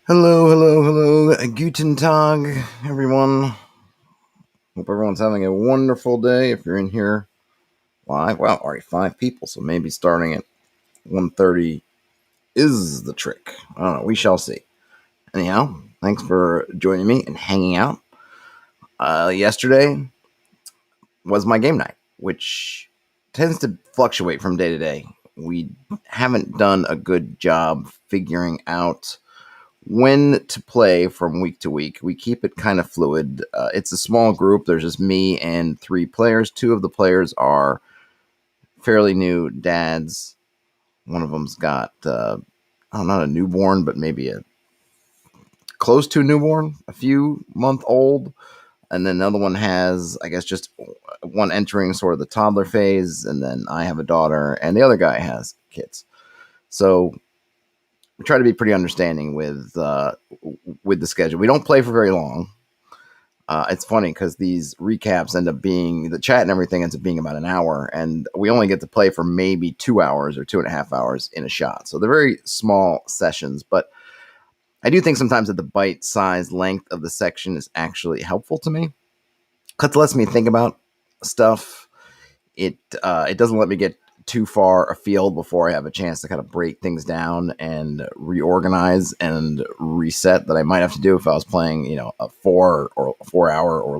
Hello, hello, hello. Guten Tag, everyone. Hope everyone's having a wonderful day. If you're in here live, well, already 5 people, so maybe starting at 1:30 is the trick. I don't know. We shall see. Anyhow, thanks for joining me and hanging out. Yesterday was my game night, which tends to fluctuate from day to day. We haven't done a good job figuring out when to play from week to week. We keep it kind of fluid. It's a small group. There's just me and 3 players. 2 of the players are fairly new dads. One of them's got, not a newborn, but maybe a close to a newborn, a few month old. And then another one has, I guess, just one entering sort of the toddler phase. And then I have a daughter, and the other guy has kids. So we try to be pretty understanding with the schedule. We don't play for very long. It's funny because these recaps end up being, the chat and everything ends up being about an hour, and we only get to play for maybe 2 hours or 2.5 hours in a shot. So they're very small sessions, but I do think sometimes that the bite-sized length of the section is actually helpful to me because it lets me think about stuff. It doesn't let me get too far afield before I have a chance to kind of break things down and reorganize and reset that I might have to do if I was playing, a 4 hour or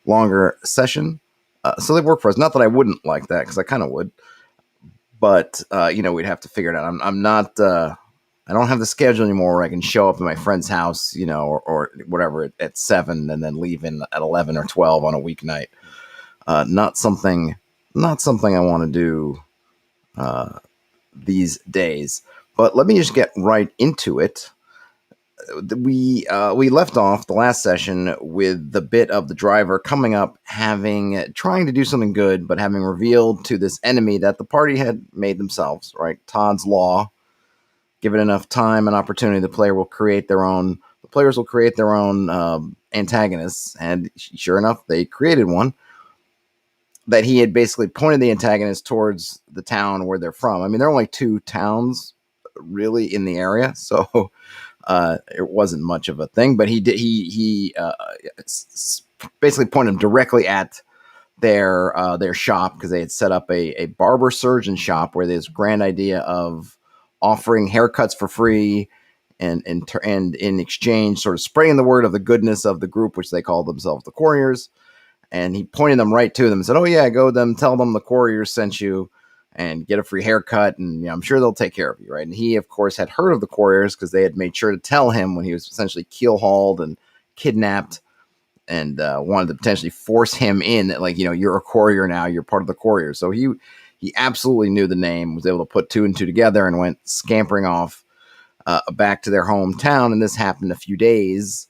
longer session. So they work for us. Not that I wouldn't like that, because I kind of would, but we'd have to figure it out. I'm not. I don't have the schedule anymore where I can show up at my friend's house, or whatever at 7 and then leave in at 11 or 12 on a weeknight. Not something I want to do these days. But let me just get right into it. We left off the last session with the bit of the driver coming up, trying to do something good, but having revealed to this enemy that the party had made themselves. Right, Todd's Law. Give it enough time and opportunity, the players will create their own antagonists, and sure enough, they created one that he had basically pointed the antagonist towards the town where they're from. I mean, there are only 2 towns really in the area, so it wasn't much of a thing. But he basically pointed them directly at their shop, because they had set up a barber surgeon shop where there's grand idea of offering haircuts for free, and in exchange, sort of spreading the word of the goodness of the group, which they call themselves the Couriers. And he pointed them right to them and said, "Oh yeah, go them, tell them the Couriers sent you, and get a free haircut, and I'm sure they'll take care of you." Right? And he, of course, had heard of the Couriers because they had made sure to tell him when he was essentially keel-hauled and kidnapped, and wanted to potentially force him in. Like, you're a Courier now, you're part of the Couriers. So he absolutely knew the name, was able to put 2 and 2 together, and went scampering off back to their hometown. And this happened a few days.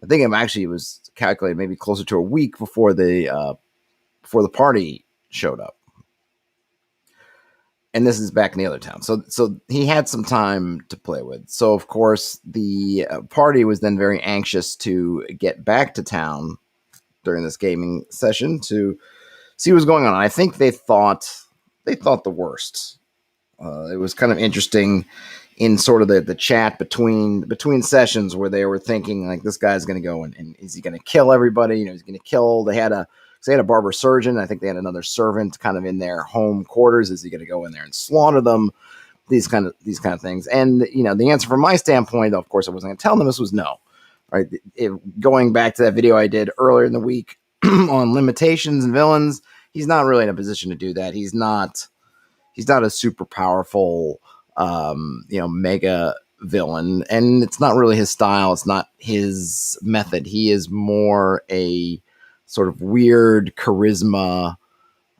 I think it was calculated maybe closer to a week before the party showed up. And this is back in the other town. So he had some time to play with. So, of course, the party was then very anxious to get back to town during this gaming session to see what was going on. I think they thought the worst. It was kind of interesting in sort of the chat between sessions, where they were thinking, like, this guy's going to go and is he going to kill everybody? He's going to kill. They had a barber surgeon. I think they had another servant kind of in their home quarters. Is he going to go in there and slaughter them? These kind of things. And the answer from my standpoint, of course, I wasn't going to tell them this, was no. Right? Going back to that video I did earlier in the week on limitations and villains, he's not really in a position to do that. He's not a super powerful, mega villain, and it's not really his style. It's not his method. He is more a sort of weird charisma,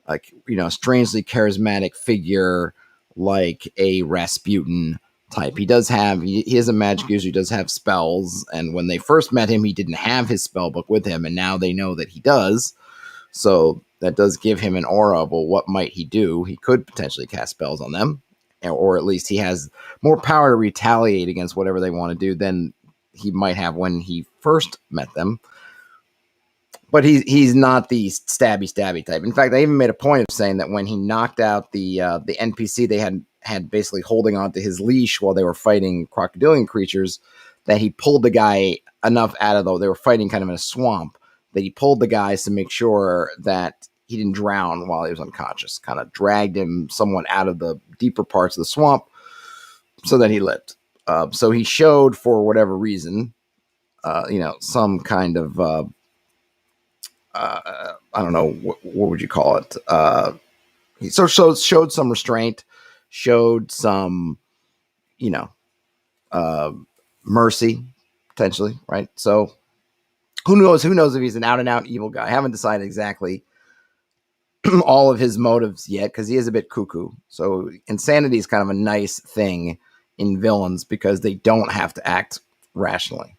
like, strangely charismatic figure, like a Rasputin type. He is a magic user. He does have spells, and when they first met him, he didn't have his spell book with him, and now they know that he does. So that does give him an aura of, well, what might he do? He could potentially cast spells on them, or at least he has more power to retaliate against whatever they want to do than he might have when he first met them. But he's not the stabby type. In fact, I even made a point of saying that when he knocked out the NPC they had basically holding on to his leash while they were fighting crocodilian creatures, that he pulled the guy enough out of they were fighting kind of in a swamp, that he pulled the guys to make sure that he didn't drown while he was unconscious, kind of dragged him somewhat out of the deeper parts of the swamp so that he lived. So he showed, for whatever reason, some kind of, I don't know, what would you call it? He showed some restraint, showed some, mercy, potentially, right? So who knows if he's an out and out evil guy. I haven't decided exactly all of his motives yet, because he is a bit cuckoo. So insanity is kind of a nice thing in villains because they don't have to act rationally.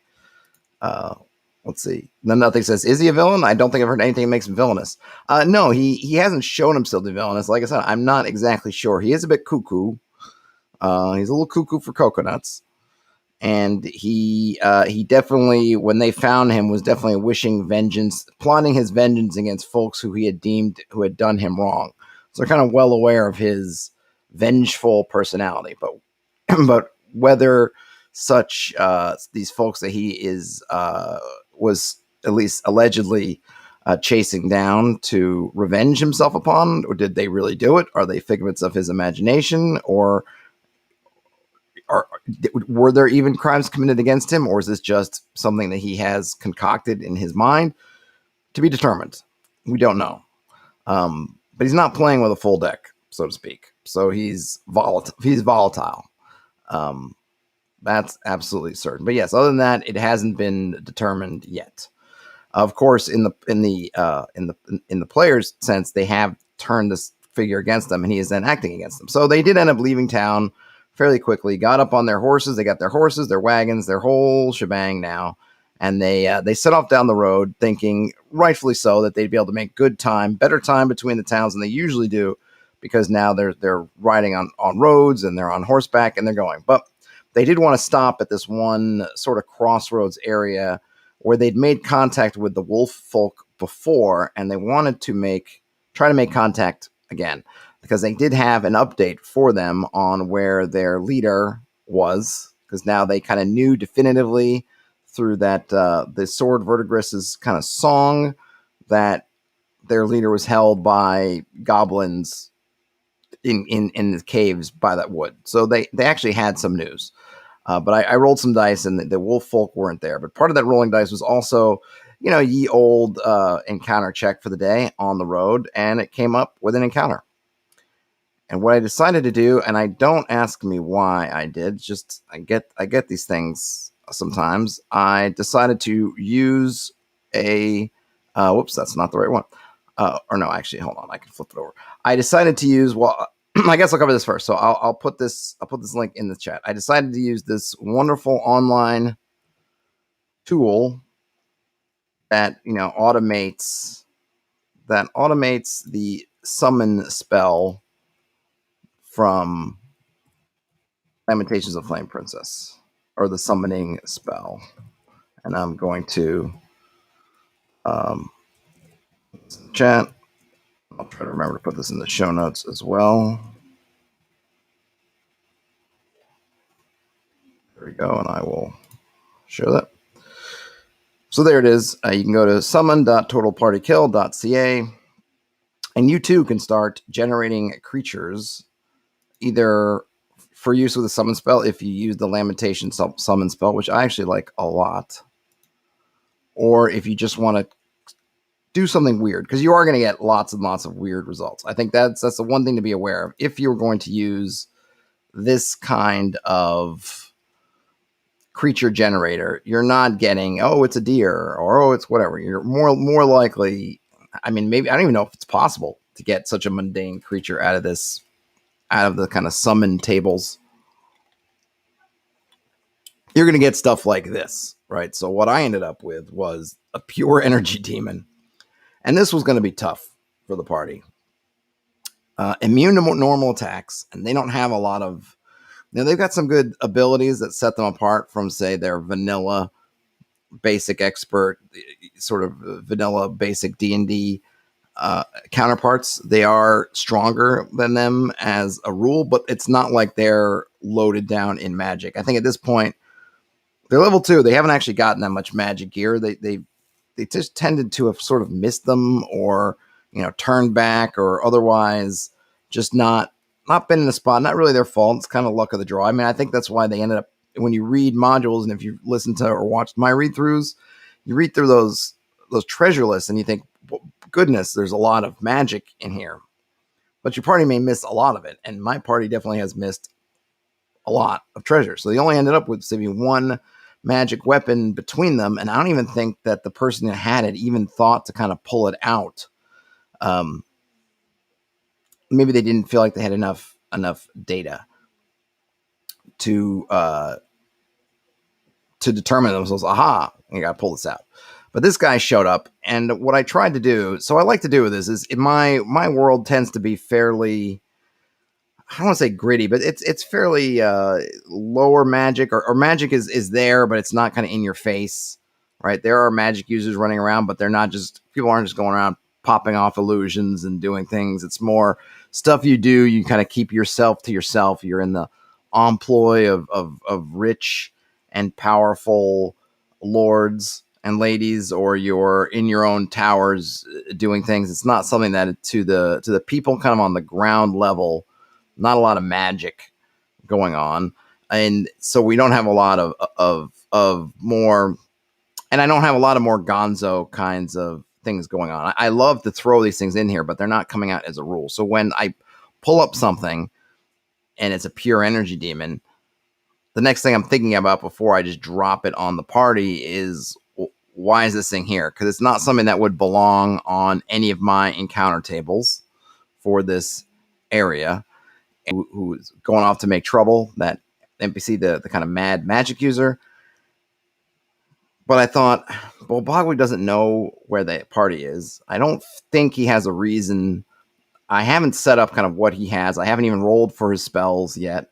Let's see. Nothing says, is he a villain? I don't think I've heard anything that makes him villainous. No, he hasn't shown himself to be villainous. Like I said, I'm not exactly sure. He is a bit cuckoo. He's a little cuckoo for coconuts. And he definitely, when they found him, was definitely wishing vengeance, plotting his vengeance against folks who he had deemed who had done him wrong. So they're kind of well aware of his vengeful personality. But whether such these folks that he was at least allegedly chasing down to revenge himself upon, or did they really do it? Are they figments of his imagination, or were there even crimes committed against him, or is this just something that he has concocted in his mind? To be determined. We don't know. But he's not playing with a full deck, so to speak. So he's volatile. That's absolutely certain. But yes, other than that, it hasn't been determined yet. Of course, in the player's sense, they have turned this figure against them, and he is then acting against them. So they did end up leaving town fairly quickly, got up on their horses. They got their horses, their wagons, their whole shebang now. And they set off down the road thinking, rightfully so, that they'd be able to make better time between the towns than they usually do, because now they're riding on roads and they're on horseback and they're going. But they did want to stop at this one sort of crossroads area where they'd made contact with the wolf folk before, and they wanted to try to make contact again, because they did have an update for them on where their leader was, because now they kind of knew definitively through that the Sword Verdigris's kind of song that their leader was held by goblins in the caves by that wood. So they actually had some news. But I rolled some dice, and the wolf folk weren't there. But part of that rolling dice was also, ye old encounter check for the day on the road, and it came up with an encounter. And what I decided to do, and I don't ask me why I did, just I get these things sometimes. I decided to use a whoops, that's not the right one. Or no, actually, hold on, I can flip it over. I decided to use I guess I'll cover this first. So I'll put this link in the chat. I decided to use this wonderful online tool that automates the summon spell from Lamentations of Flame Princess, or the summoning spell. And I'm going to chat. I'll try to remember to put this in the show notes as well. There we go, and I will show that. So there it is. You can go to summon.totalpartykill.ca, and you too can start generating creatures, either for use with a summon spell if you use the Lamentation summon spell, which I actually like a lot, or if you just want to do something weird, because you are going to get lots and lots of weird results. I think that's the one thing to be aware of. If you're going to use this kind of creature generator, you're not getting, oh, it's a deer, or oh, it's whatever. You're more likely, maybe, I don't even know if it's possible to get such a mundane creature out of the kind of summon tables. You're going to get stuff like this, right? So what I ended up with was a pure energy demon. And this was going to be tough for the party. Immune to normal attacks, and they don't have a lot of... they've got some good abilities that set them apart from, say, their vanilla basic expert, sort of vanilla basic D&D counterparts. They are stronger than them as a rule, but it's not like they're loaded down in magic. I think at this point, They're level 2. They haven't actually gotten that much magic gear. They just tended to have sort of missed them, or turned back, or otherwise just not been in a spot. Not really their fault. It's kind of luck of the draw. I mean, I think that's why they ended up, when you read modules, and if you listen to or watched my read throughs, you read through those treasure lists and you think, well, goodness, there's a lot of magic in here. But your party may miss a lot of it, and my party definitely has missed a lot of treasure. So they only ended up with maybe one magic weapon between them, and I don't even think that the person that had it even thought to kind of pull it out. Maybe they didn't feel like they had enough data to determine themselves. Aha, you got to pull this out. But this guy showed up, and what I tried to do, so I like to do with this is, in my world tends to be fairly, I don't want to say gritty, but it's fairly lower magic, or magic is there, but it's not kind of in your face, right? There are magic users running around, but they're not just, people aren't just going around popping off illusions and doing things. It's more stuff you do. You kind of keep yourself to yourself. You're in the employ of rich and powerful lords and ladies, or you're in your own towers doing things. It's not something that to the people kind of on the ground level, not a lot of magic going on. And so we don't have a lot of more, and I don't have a lot of more gonzo kinds of things going on. I love to throw these things in here, but they're not coming out as a rule. So when I pull up something and it's a pure energy demon, the next thing I'm thinking about before I just drop it on the party is, why is this thing here? Because it's not something that would belong on any of my encounter tables for this area. Who's going off to make trouble, that NPC, the kind of mad magic user. But I thought, well, Bogwig doesn't know where the party is. I don't think he has a reason. I haven't set up kind of what he has. I haven't even rolled for his spells yet.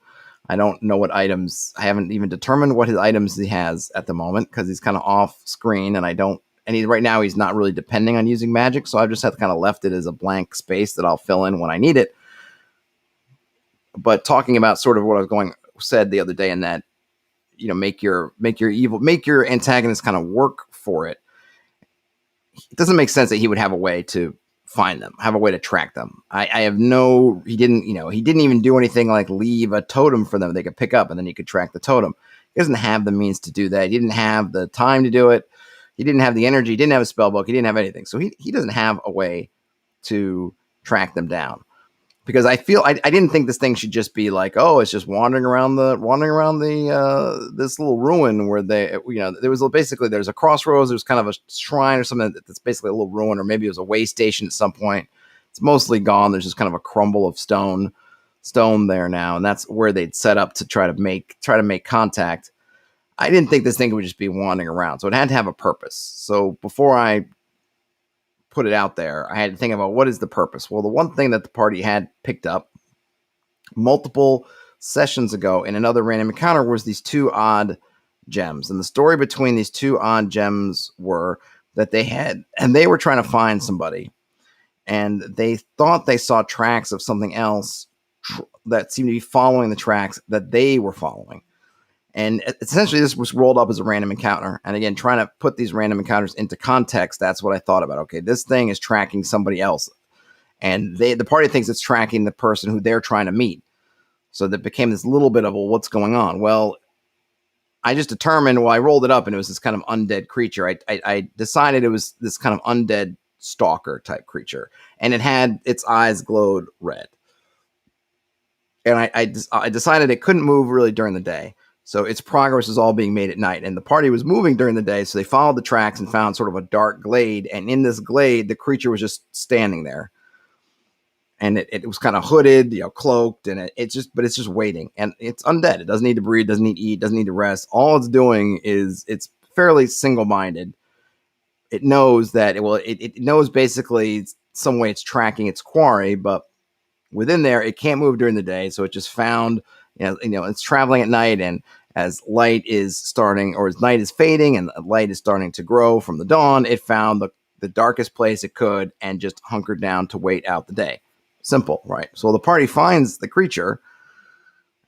I don't know what items. I haven't even determined what his items he has at the moment, because he's kind of off screen, and right now he's not really depending on using magic. So I've just had to kind of left it as a blank space that I'll fill in when I need it. But talking about sort of what I was said the other day, in that, make your antagonist kind of work for it. It doesn't make sense that he would have a way to find them, have a way to track them. He didn't even do anything like leave a totem for them they could pick up, and then he could track the totem. He doesn't have the means to do that. He didn't have the time to do it. He didn't have the energy. He didn't have a spell book. He didn't have anything. So he doesn't have a way to track them down. Because I feel I didn't think this thing should just be like, oh, it's just wandering around the this little ruin where there's a crossroads, there's kind of a shrine or something that's basically a little ruin, or maybe it was a way station at some point. It's mostly gone. There's just kind of a crumble of stone there now, and that's where they'd set up to try to make contact. I didn't think this thing would just be wandering around, so it had to have a purpose. So before I put it out there, I had to think about, what is the purpose? Well, the one thing that the party had picked up multiple sessions ago in another random encounter was these 2 odd gems. And the story between these 2 odd gems were that they were trying to find somebody, and they thought they saw tracks of something else that seemed to be following the tracks that they were following. And essentially, this was rolled up as a random encounter. And again, trying to put these random encounters into context, that's what I thought about. Okay, this thing is tracking somebody else. And the party thinks it's tracking the person who they're trying to meet. So that became this little bit of, well, what's going on? Well, I just determined, I rolled it up, and it was this kind of undead creature. I decided it was this kind of undead stalker type creature. And it had, its eyes glowed red. And I decided it couldn't move really during the day. So its progress is all being made at night. And the party was moving during the day, so they followed the tracks and found sort of a dark glade. And in this glade, the creature was just standing there. And it was kind of hooded, cloaked, and it's just waiting. And it's undead. It doesn't need to breathe, doesn't need to eat, doesn't need to rest. All it's doing is, it's fairly single-minded. It knows that it knows basically some way it's tracking its quarry, but within there, it can't move during the day. So it just found, it's traveling at night, and as light is starting, or as night is fading and light is starting to grow from the dawn, it found the darkest place it could and just hunkered down to wait out the day. Simple, right? So the party finds the creature,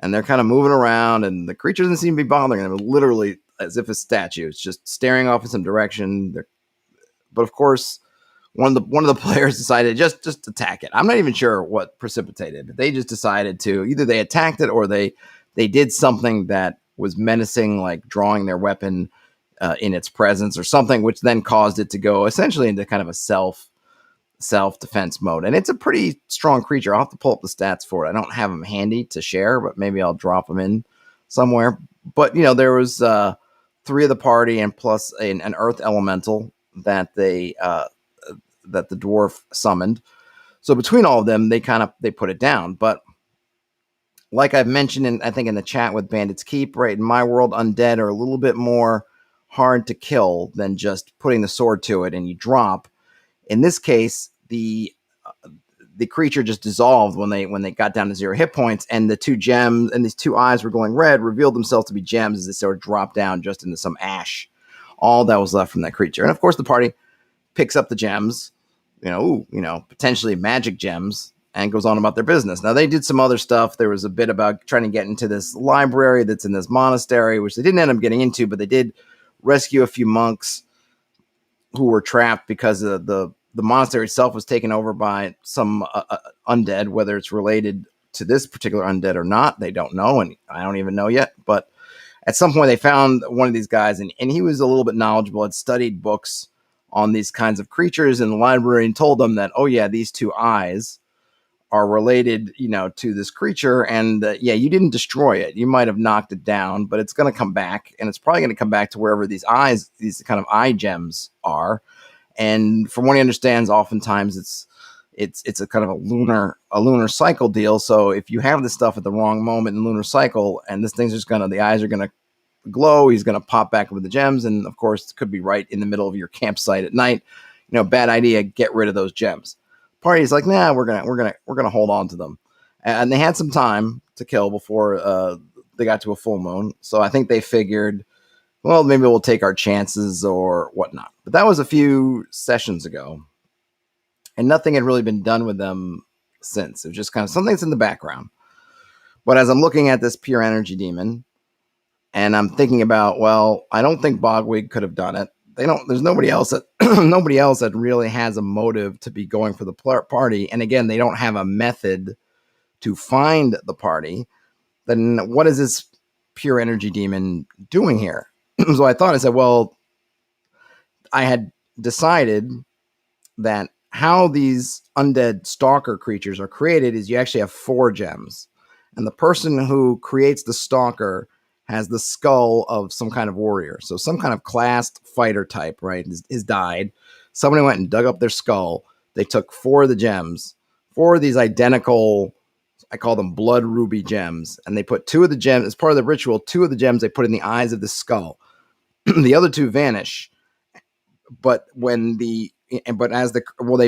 and they're kind of moving around, and the creature doesn't seem to be bothering them. Literally, as if a statue. It's just staring off in some direction. But of course, one of the players decided just attack it. I'm not even sure what precipitated, but they just decided to either they attacked it or they did something that was menacing, like drawing their weapon in its presence or something, which then caused it to go essentially into kind of a self defense mode. And it's a pretty strong creature. I'll have to pull up the stats for it. I don't have them handy to share, but maybe I'll drop them in somewhere. But there was 3 of the party and plus an earth elemental that that the dwarf summoned. So between all of them, they put it down. But like I've mentioned, I think in the chat with Bandit's Keep, right, in my world, undead are a little bit more hard to kill than just putting the sword to it and you drop. In this case, the creature just dissolved when they got down to 0 hit points, and the 2 gems and these 2 eyes were glowing red revealed themselves to be gems as they sort of dropped down just into some ash. All that was left from that creature. And of course, the party picks up the gems, potentially magic gems, and goes on about their business. Now, they did some other stuff. There was a bit about trying to get into this library that's in this monastery, which they didn't end up getting into, but they did rescue a few monks who were trapped because of the monastery itself was taken over by some undead. Whether it's related to this particular undead or not, they don't know, and I don't even know yet. But at some point, they found one of these guys, and he was a little bit knowledgeable, had studied books on these kinds of creatures in the library, and told them that, oh yeah, these 2 eyes are related, to this creature, and you didn't destroy it. You might have knocked it down, but it's going to come back, and it's probably going to come back to wherever these eyes, these kind of eye gems are. And from what he understands, oftentimes it's a kind of a lunar cycle deal. So if you have this stuff at the wrong moment in lunar cycle, and this thing's just the eyes are gonna glow, he's gonna pop back with the gems, and of course it could be right in the middle of your campsite at night. Bad idea. Get rid of those gems. Party's like, nah, we're gonna hold on to them, and they had some time to kill before they got to a full moon. So I think they figured, well, maybe we'll take our chances or whatnot. But that was a few sessions ago, and nothing had really been done with them since. It was just kind of something's in the background. But as I'm looking at this pure energy demon, and I'm thinking about, well, I don't think Bogwig could have done it. There's nobody else that nobody else that really has a motive to be going for the party. And again, they don't have a method to find the party. Then what is this pure energy demon doing here? So I said, well, I had decided that how these undead stalker creatures are created is you actually have 4 gems. And the person who creates the stalker has the skull of some kind of warrior. So some kind of classed fighter type, right, is died. Somebody went and dug up their skull. They took 4 of the gems, 4 of these identical, I call them blood ruby gems. And they put 2 of the gems, as part of the ritual, 2 of the gems they put in the eyes of the skull. The other 2 vanish. But they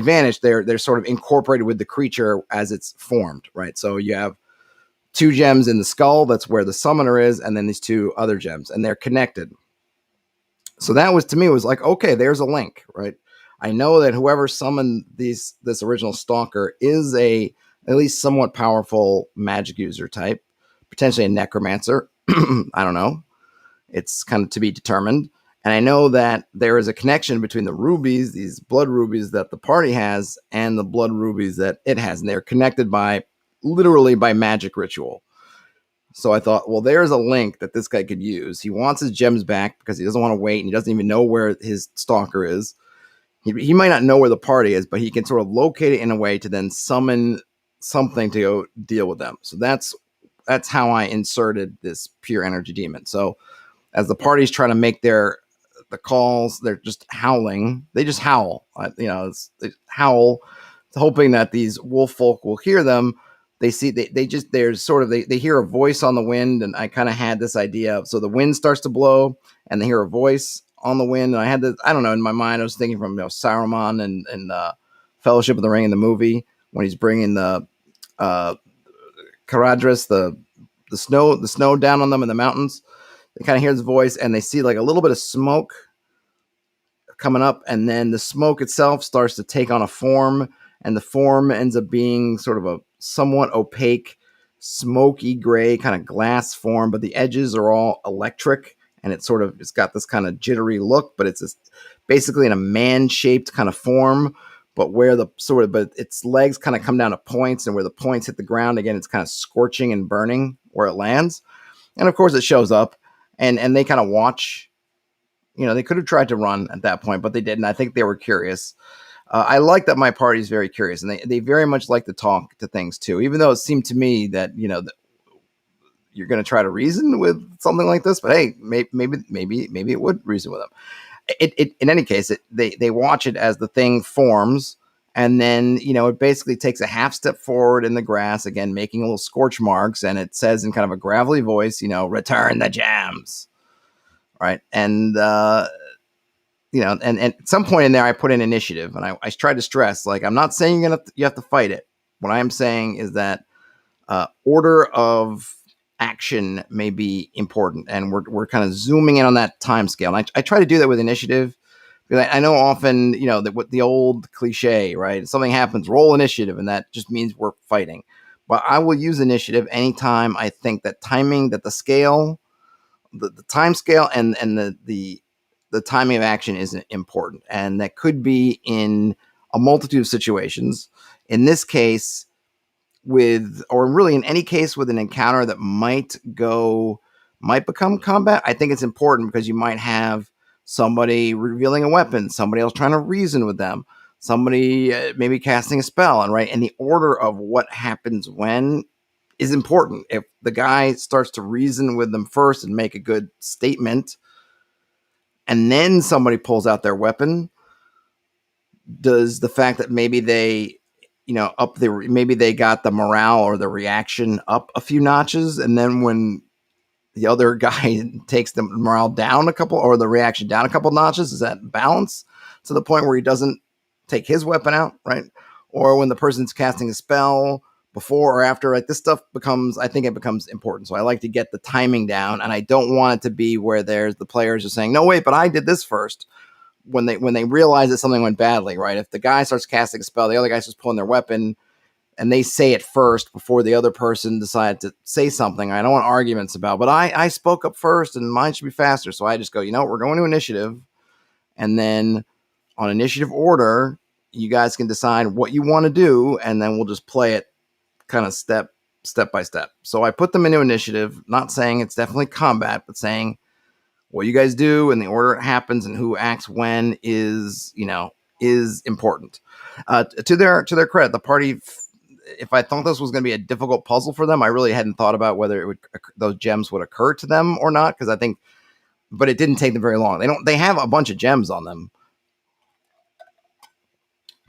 vanish, they're sort of incorporated with the creature as it's formed, right? So you have 2 gems in the skull, that's where the summoner is, and then these 2 other gems, and they're connected. So that was, to me, was like, okay, there's a link, right? I know that whoever summoned this original stalker is at least somewhat powerful magic user type, potentially a necromancer. I don't know. It's kind of to be determined. And I know that there is a connection between the rubies, these blood rubies that the party has, and the blood rubies that it has. And they're connected literally by magic ritual. So I thought, well, there's a link that this guy could use. He wants his gems back because he doesn't want to wait, and he doesn't even know where his stalker is. He might not know where the party is, but he can sort of locate it in a way to then summon something to go deal with them. So that's how I inserted this pure energy demon. So as the party's trying to make the calls, they're just howling. They just howl. They howl, hoping that these wolf folk will hear them. They see they hear a voice on the wind, and I kind of had this idea of, so the wind starts to blow, and they hear a voice on the wind. And I had this, I don't know, in my mind, I was thinking from Saruman and Fellowship of the Ring in the movie when he's bringing the Caradhras, the snow down on them in the mountains. They kind of hear this voice, and they see like a little bit of smoke coming up, and then the smoke itself starts to take on a form, and the form ends up being sort of a somewhat opaque, smoky gray kind of glass form, but the edges are all electric, and it's got this kind of jittery look, but basically in a man-shaped kind of form, but where but its legs kind of come down to points, and where the points hit the ground again, it's kind of scorching and burning where it lands. And of course, it shows up, and they kind of watch. They could have tried to run at that point, but they didn't. I think they were curious. I like that my party is very curious, and they very much like to talk to things too, even though it seemed to me that, that you're going to try to reason with something like this, but hey, maybe it would reason with them. In any case, they watch it as the thing forms, and then, it basically takes a half step forward in the grass, again, making little scorch marks, and it says in kind of a gravelly voice, return the gems. Right. And, and at some point in there, I put in initiative, and I tried to stress, like, I'm not saying you have to fight it. What I am saying is that order of action may be important, and we're kind of zooming in on that time scale. And I try to do that with initiative. I know often, with the old cliche, right? Something happens, roll initiative, and that just means we're fighting. But I will use initiative anytime I think that the scale, the time scale, and the timing of action is important, and that could be in a multitude of situations. In this case, or really in any case with an encounter that might become combat, I think it's important, because you might have somebody revealing a weapon, somebody else trying to reason with them, somebody maybe casting a spell, and the order of what happens when is important. If the guy starts to reason with them first and make a good statement, and then somebody pulls out their weapon, does the fact that maybe they maybe they got the morale or the reaction up a few notches, and then when the other guy takes the morale down a couple, or the reaction down a couple notches, is that balance to the point where he doesn't take his weapon out, right? Or when the person's casting a spell, before or after, like, this stuff I think it becomes important. So I like to get the timing down, and I don't want it to be where there's the players are saying, no, wait, but I did this first. When they realize that something went badly, right? If the guy starts casting a spell, the other guy's just pulling their weapon, and they say it first before the other person decided to say something, I don't want arguments about, but I spoke up first, and mine should be faster. So I just go, we're going to initiative, and then on initiative order, you guys can decide what you want to do, and then we'll just play it kind of step by step. So I put them into initiative, not saying it's definitely combat, but saying what you guys do and the order it happens and who acts when is important. To their credit, the party, if I thought this was going to be a difficult puzzle for them, I really hadn't thought about whether those gems would occur to them or not, but it didn't take them very long. They have a bunch of gems on them,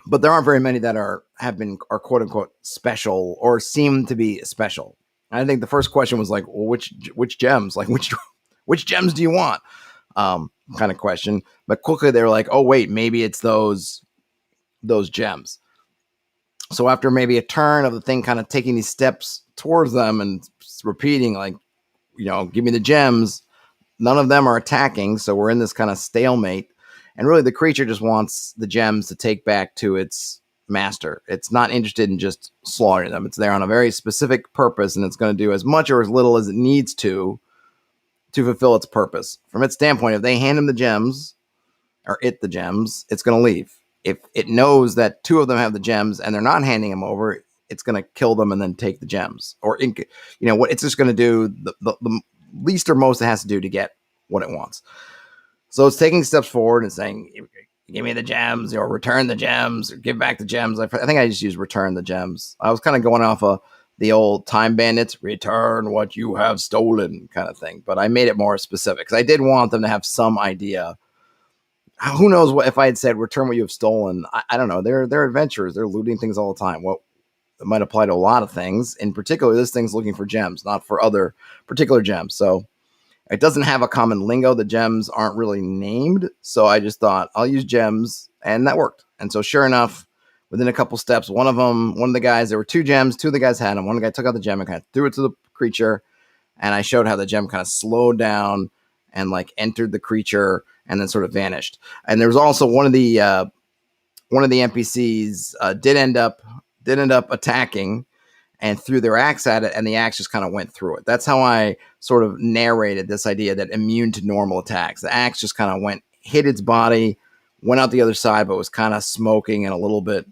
but there aren't very many that are quote unquote special or seem to be special. I think the first question was like, well, which gems, like which gems do you want? Kind of question. But quickly they were like, oh wait, maybe it's those gems. So after maybe a turn of the thing kind of taking these steps towards them and repeating, like, give me the gems, none of them are attacking. So we're in this kind of stalemate. And really, the creature just wants the gems to take back to its master. It's not interested in just slaughtering them. It's there on a very specific purpose, and it's going to do as much or as little as it needs to fulfill its purpose. From its standpoint, if they hand him the gems, or the gems, it's going to leave. If it knows that two of them have the gems and they're not handing them over, it's going to kill them and then take the gems. Or, what it's just going to do, the least or most it has to do to get what it wants. So it's taking steps forward and saying, give me the gems, or return the gems, or give back the gems. I think I just used return the gems. I was kind of going off of the old Time Bandits, return what you have stolen kind of thing. But I made it more specific, because I did want them to have some idea. Who knows what if I had said return what you have stolen? I don't know. They're adventurers. They're looting things all the time. Well, it might apply to a lot of things. In particular, this thing's looking for gems, not for other particular gems. So it doesn't have a common lingo. The gems aren't really named. So I just thought I'll use gems, and that worked. And so sure enough, within a couple steps, one of the guys, there were two gems, two of the guys had them. One of the guys took out the gem and kind of threw it to the creature. And I showed how the gem kind of slowed down and like entered the creature and then sort of vanished. And there was also one of the NPCs did end up attacking. and threw their axe at it, and the axe just kind of went through it. That's how I sort of narrated this idea that immune to normal attacks. The axe just kind of hit its body, went out the other side, but was kind of smoking and a little bit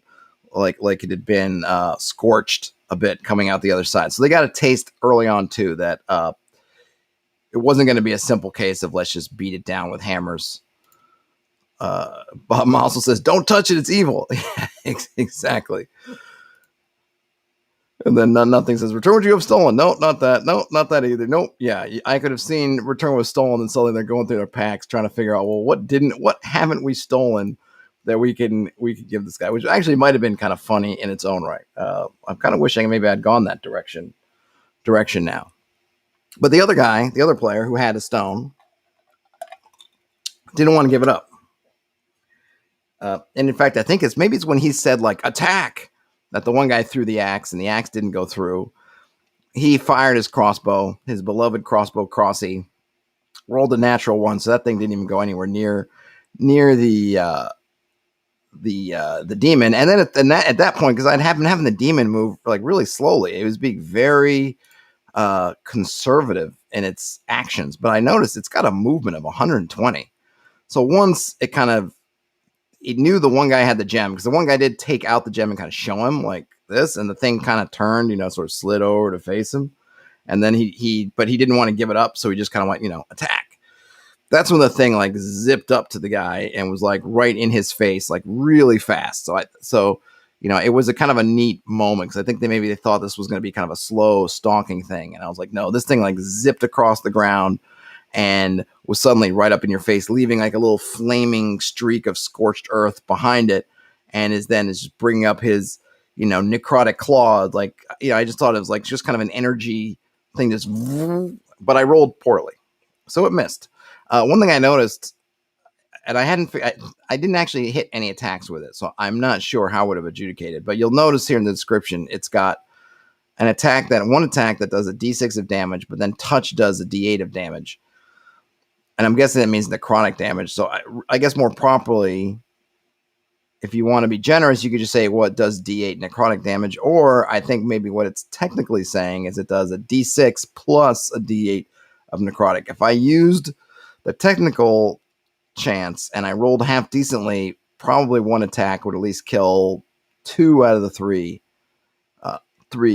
like it had been scorched a bit coming out the other side. So they got a taste early on too that it wasn't going to be a simple case of let's just beat it down with hammers. Bob also says, "Don't touch it; it's evil." Exactly. And then nothing says, "Return what you have stolen." Nope, not that. Nope, not that either. Nope. Yeah, I could have seen return was stolen, and suddenly they're going through their packs trying to figure out, well, what haven't we stolen that we could give this guy, which actually might have been kind of funny in its own right. I'm kind of wishing maybe I'd gone that direction now. But the other player who had a stone, didn't want to give it up. And in fact, I think it's when he said like attack that the one guy threw the axe and the axe didn't go through. He fired his crossbow, his beloved crossbow Crossy, rolled a natural one, so that thing didn't even go anywhere near the demon. And then at that point, because I'd been having the demon move like really slowly, it was being very conservative in its actions. But I noticed it's got a movement of 120. So once it knew the one guy had the gem, because the one guy did take out the gem and kind of show him like this, and the thing kind of turned, sort of slid over to face him. And then but he didn't want to give it up, so he just kind of went, attack. That's when the thing like zipped up to the guy and was like right in his face, like really fast. So it was a kind of a neat moment, because I think they thought this was going to be kind of a slow stalking thing. And I was like, no, this thing like zipped across the ground and was suddenly right up in your face, leaving like a little flaming streak of scorched earth behind it, and is just bringing up his, necrotic claw. Like, I just thought it was like just kind of an energy thing, but I rolled poorly, so it missed. One thing I noticed, and I didn't actually hit any attacks with it, so I'm not sure how it would have adjudicated, but you'll notice here in the description, it's got one attack that does a d6 of damage, but then touch does a d8 of damage. And I'm guessing that means necrotic damage. So I guess more properly, if you want to be generous, you could just say, well, it does d8 necrotic damage. Or I think maybe what it's technically saying is it does a d6 plus a d8 of necrotic. If I used the technical chance and I rolled half decently, probably one attack would at least kill 2 out of the 3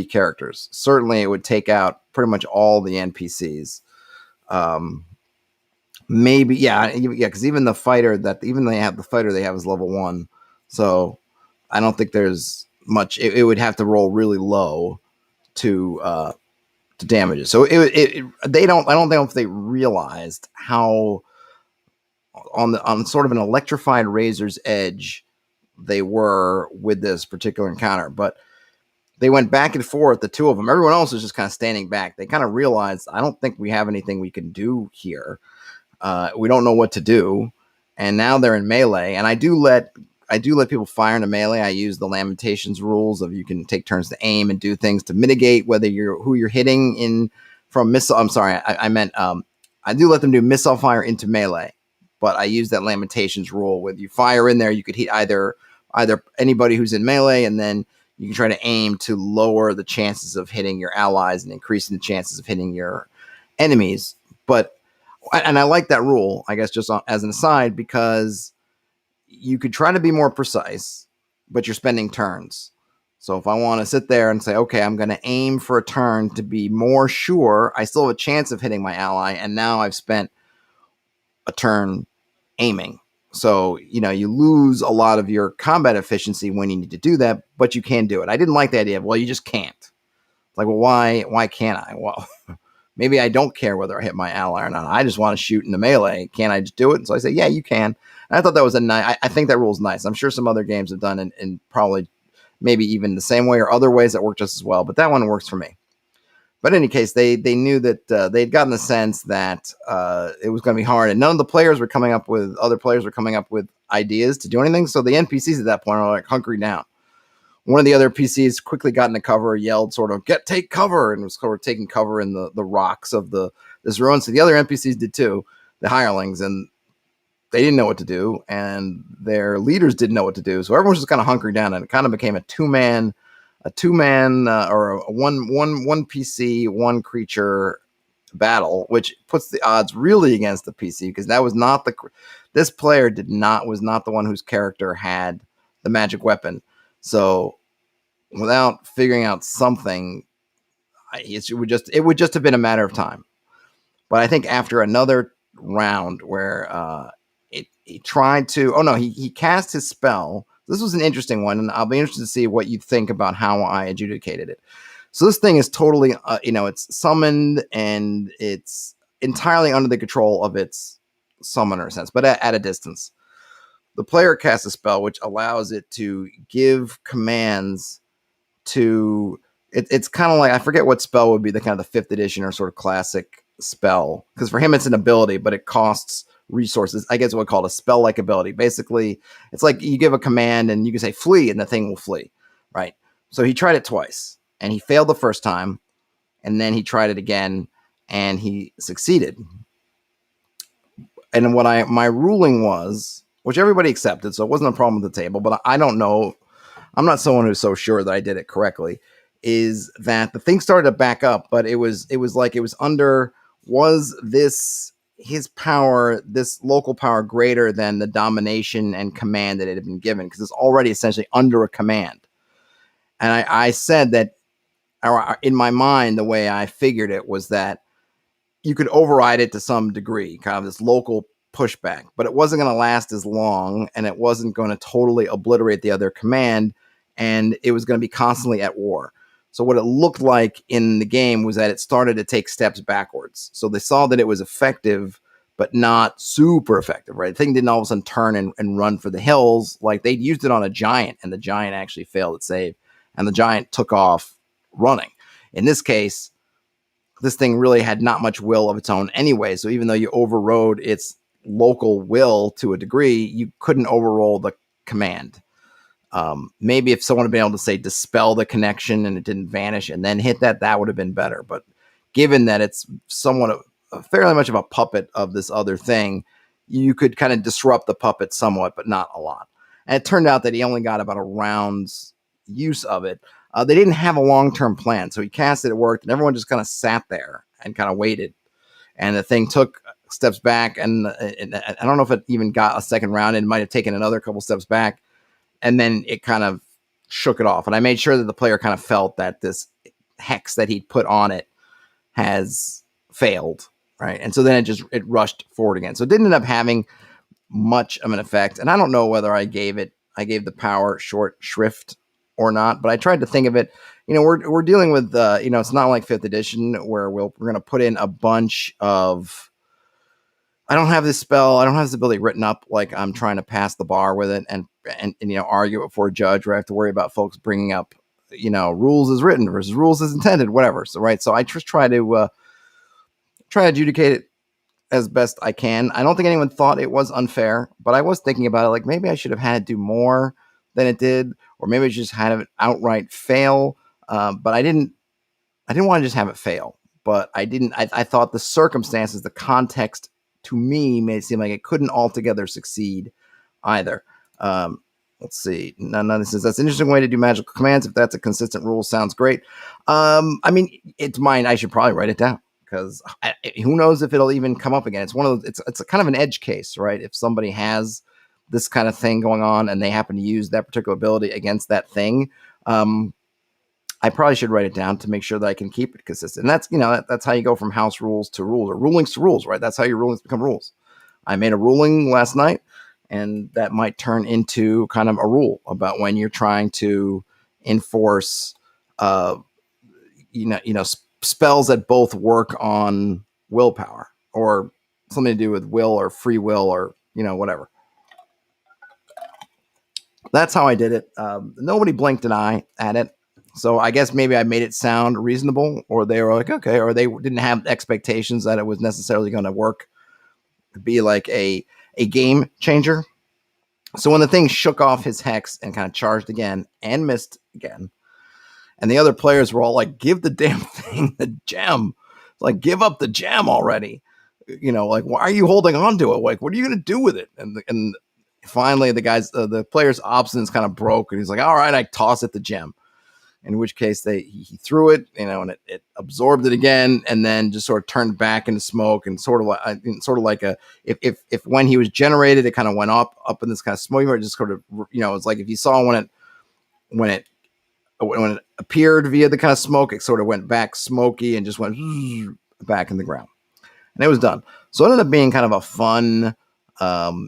characters. Certainly it would take out pretty much all the NPCs. Maybe, yeah, because even the fighter they have is level 1, so I don't think there's much. It would have to roll really low to damage it. So I don't know if they realized how on sort of an electrified razor's edge they were with this particular encounter, but they went back and forth, the two of them. Everyone else was just kind of standing back. They kind of realized, I don't think we have anything we can do here. We don't know what to do, and now they're in melee. And I do let people fire into melee. I use the Lamentations rules of you can take turns to aim and do things to mitigate who you're hitting in from missile. I'm sorry, I meant I do let them do missile fire into melee, but I use that Lamentations rule with you fire in there. You could hit either anybody who's in melee, and then you can try to aim to lower the chances of hitting your allies and increasing the chances of hitting your enemies. And I like that rule, I guess, just as an aside, because you could try to be more precise, but you're spending turns. So if I want to sit there and say, okay, I'm going to aim for a turn to be more sure, I still have a chance of hitting my ally, and now I've spent a turn aiming. So, you lose a lot of your combat efficiency when you need to do that, but you can do it. I didn't like the idea of, well, you just can't. Like, well, why can't I? Well, maybe I don't care whether I hit my ally or not. I just want to shoot in the melee. Can't I just do it? And so I say, yeah, you can. And I thought that was I think that rule is nice. I'm sure some other games have done it in probably maybe even the same way or other ways that work just as well. But that one works for me. But in any case, they knew that they'd gotten the sense that it was going to be hard. And none of the players were coming up with ideas to do anything. So the NPCs at that point are like hunkering down. One of the other PCs quickly got into cover, yelled sort of, take cover, and was sort of taking cover in the rocks of this ruin. So the other NPCs did too, the hirelings, and they didn't know what to do, and their leaders didn't know what to do. So everyone was just kind of hunkering down, and it kind of became a two-man a 2-man or a one PC, one creature battle, which puts the odds really against the PC because that was not this player was not the one whose character had the magic weapon. So without figuring out something, it would just have been a matter of time. But I think after another round where he tried to, he cast his spell. This was an interesting one, and I'll be interested to see what you think about how I adjudicated it. So this thing is totally, it's summoned and it's entirely under the control of its summoner sense, but at a distance. The player casts a spell which allows it to give commands to. It's kind of like, I forget what spell would be the kind of the 5th edition or sort of classic spell, because for him it's an ability, but it costs resources. I guess what we call it a spell-like ability. Basically, it's like you give a command and you can say flee, and the thing will flee, right? So he tried it twice, and he failed the first time, and then he tried it again, and he succeeded. And what my ruling was, which everybody accepted, so it wasn't a problem with the table, but I don't know. I'm not someone who's so sure that I did it correctly. Is that the thing started to back up, but it was like it was under. Was this his power, this local power, greater than the domination and command that it had been given? Because it's already essentially under a command. And I said that, in my mind, the way I figured it was that you could override it to some degree, kind of this local pushback, but it wasn't going to last as long, and it wasn't going to totally obliterate the other command, and it was going to be constantly at war. So what it looked like in the game was that it started to take steps backwards. So they saw that it was effective, but not super effective, right? The thing didn't all of a sudden turn and run for the hills. Like they'd used it on a giant, and the giant actually failed its save, and the giant took off running. In this case, this thing really had not much will of its own anyway. So even though you overrode its local will to a degree, you couldn't overrule the command. Maybe if someone had been able to say dispel the connection and it didn't vanish and then hit that would have been better. But given that it's somewhat fairly much of a puppet of this other thing, you could kind of disrupt the puppet somewhat, but not a lot. And it turned out that he only got about a round's use of it. They didn't have a long-term plan, so he cast it, it worked, and everyone just kind of sat there and kind of waited. And the thing took steps back, and I don't know if it even got a second round. It might have taken another couple steps back. And then it kind of shook it off. And I made sure that the player kind of felt that this hex that he'd put on it has failed, right? And so then it rushed forward again. So it didn't end up having much of an effect. And I don't know whether I gave the power short shrift or not, but I tried to think of it. We're dealing with, it's not like 5th edition where we're going to put in a bunch of. I don't have this spell. I don't have this ability written up like I'm trying to pass the bar with it and argue it before a judge where I have to worry about folks bringing up, rules as written versus rules as intended, whatever. So, right. So I just try to adjudicate it as best I can. I don't think anyone thought it was unfair, but I was thinking about it. Like maybe I should have had it do more than it did, or maybe I just had it outright fail. But I didn't want to just have it fail, but I thought the circumstances, the context, to me, made it seem like it couldn't altogether succeed either. Let's see. None of this says that's an interesting way to do magical commands. If that's a consistent rule, sounds great. It's mine. I should probably write it down because who knows if it'll even come up again. It's one of those. It's a kind of an edge case, right? If somebody has this kind of thing going on and they happen to use that particular ability against that thing, I probably should write it down to make sure that I can keep it consistent. And that's how you go from house rules to rules, or rulings to rules, right? That's how your rulings become rules. I made a ruling last night, and that might turn into kind of a rule about when you're trying to enforce, spells that both work on willpower or something to do with will or free will or, whatever. That's how I did it. Nobody blinked an eye at it. So I guess maybe I made it sound reasonable, or they were like, okay, or they didn't have expectations that it was necessarily going to work, be like a game changer. So when the thing shook off his hex and kind of charged again and missed again, and the other players were all like, give the damn thing the gem. Like, give up the gem already. Like, why are you holding on to it? Like, what are you going to do with it? And finally the player's obstinance kind of broke, and he's like, all right, I toss it the gem. in which case he threw it, and it absorbed it again, and then just sort of turned back into smoke, and sort of like a if when he was generated, it kind of went up in this kind of smoke, or just sort of it's like if you saw when it appeared via the kind of smoke, it sort of went back smoky and just went back in the ground, and it was done. So it ended up being kind of a fun,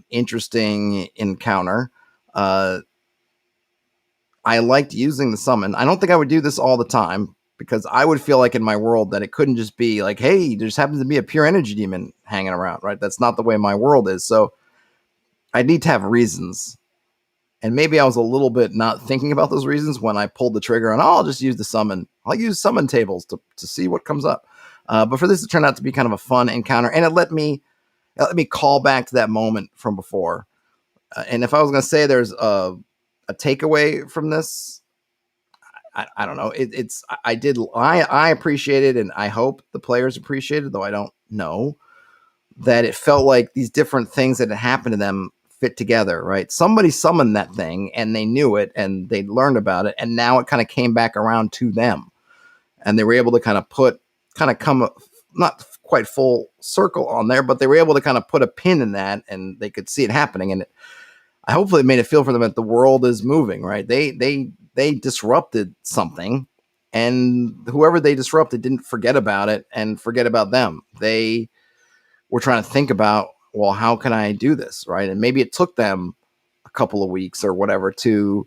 interesting encounter. I liked using the summon. I don't think I would do this all the time, because I would feel like in my world that it couldn't just be like, hey, there just happens to be a pure energy demon hanging around, right? That's not the way my world is. So I need to have reasons. And maybe I was a little bit not thinking about those reasons when I pulled the trigger on, I'll just use the summon. I'll use summon tables to see what comes up. But for this to turn out to be kind of a fun encounter, and it let me call back to that moment from before. And if I was going to say there's a takeaway from this, I don't know. I appreciated, and I hope the players appreciated, though I don't know, that it felt like these different things that had happened to them fit together, right? Somebody summoned that thing and they knew it and they learned about it, and now it kind of came back around to them, and they were able to kind of come not quite full circle on there, but they were able to kind of put a pin in that, and they could see it happening. And I hopefully made it feel for them that the world is moving, right? They disrupted something, and whoever they disrupted didn't forget about it and forget about them. They were trying to think about, well, how can I do this, right? And maybe it took them a couple of weeks or whatever to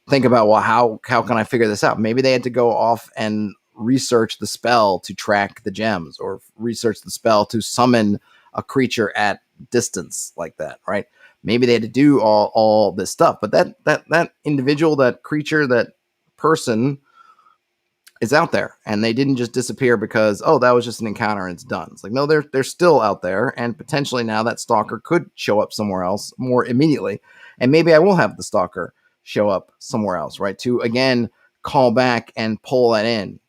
think about, well, how can I figure this out? Maybe they had to go off and research the spell to track the gems, or research the spell to summon a creature at distance like that, right? Maybe they had to do all this stuff, but that individual, that creature, that person is out there, and they didn't just disappear because, oh, that was just an encounter and it's done. It's like, no, they're still out there, and potentially now that stalker could show up somewhere else more immediately, and maybe I will have the stalker show up somewhere else, right? To again call back and pull that in,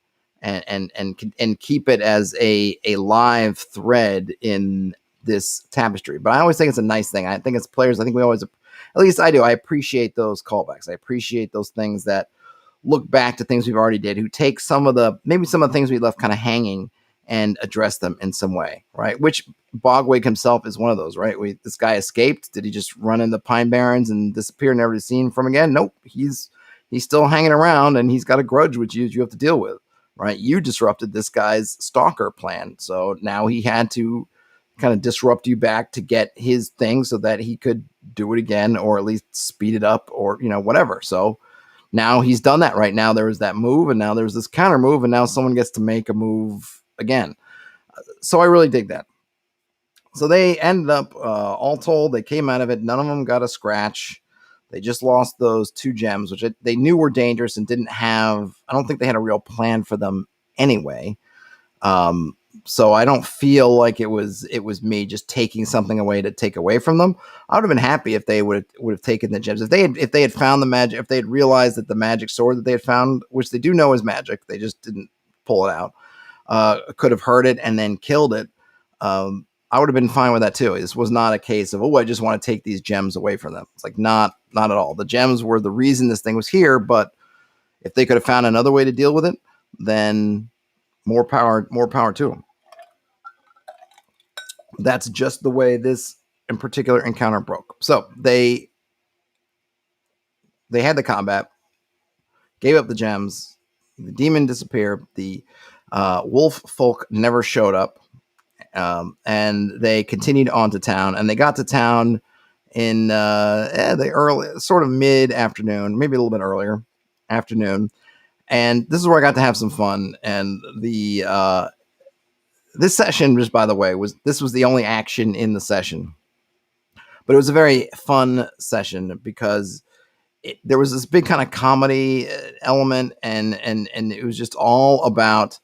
and keep it as a live thread in this tapestry. But I always think it's a nice thing. I think as players, I think we always, at least I do, I appreciate those callbacks. I appreciate those things that look back to things we've already did, who take some of the things we left kind of hanging and address them in some way, right? Which Bogwig himself is one of those, right? This guy escaped. Did he just run in the Pine Barrens and disappear, never to be seen from again? Nope. He's still hanging around, and he's got a grudge with you have to deal with, right? You disrupted this guy's stalker plan, so now he had to kind of disrupt you back to get his thing so that he could do it again, or at least speed it up, or whatever. So now he's done that. Right now there was that move, and now there's this counter move, and now someone gets to make a move again. So I really dig that. So they ended up, all told, they came out of it. None of them got a scratch. They just lost those 2 gems, which they knew were dangerous and didn't have. I don't think they had a real plan for them anyway. So I don't feel like it was me just taking something away to take away from them. I would have been happy if they would have taken the gems. If they had found the magic, if they had realized that the magic sword that they had found, which they do know is magic, they just didn't pull it out, could have heard it and then killed it. I would have been fine with that too. This was not a case of, oh, I just want to take these gems away from them. It's like, not at all. The gems were the reason this thing was here, but if they could have found another way to deal with it, then more power to them. That's just the way this in particular encounter broke. So they had the combat, gave up the gems, the demon disappeared, the wolf folk never showed up, and they continued on to town, and they got to town in the early, sort of mid-afternoon, maybe a little bit earlier afternoon. And this is where I got to have some fun. And this session, just by the way, was the only action in the session, but it was a very fun session because there was this big kind of comedy element, and it was just all about.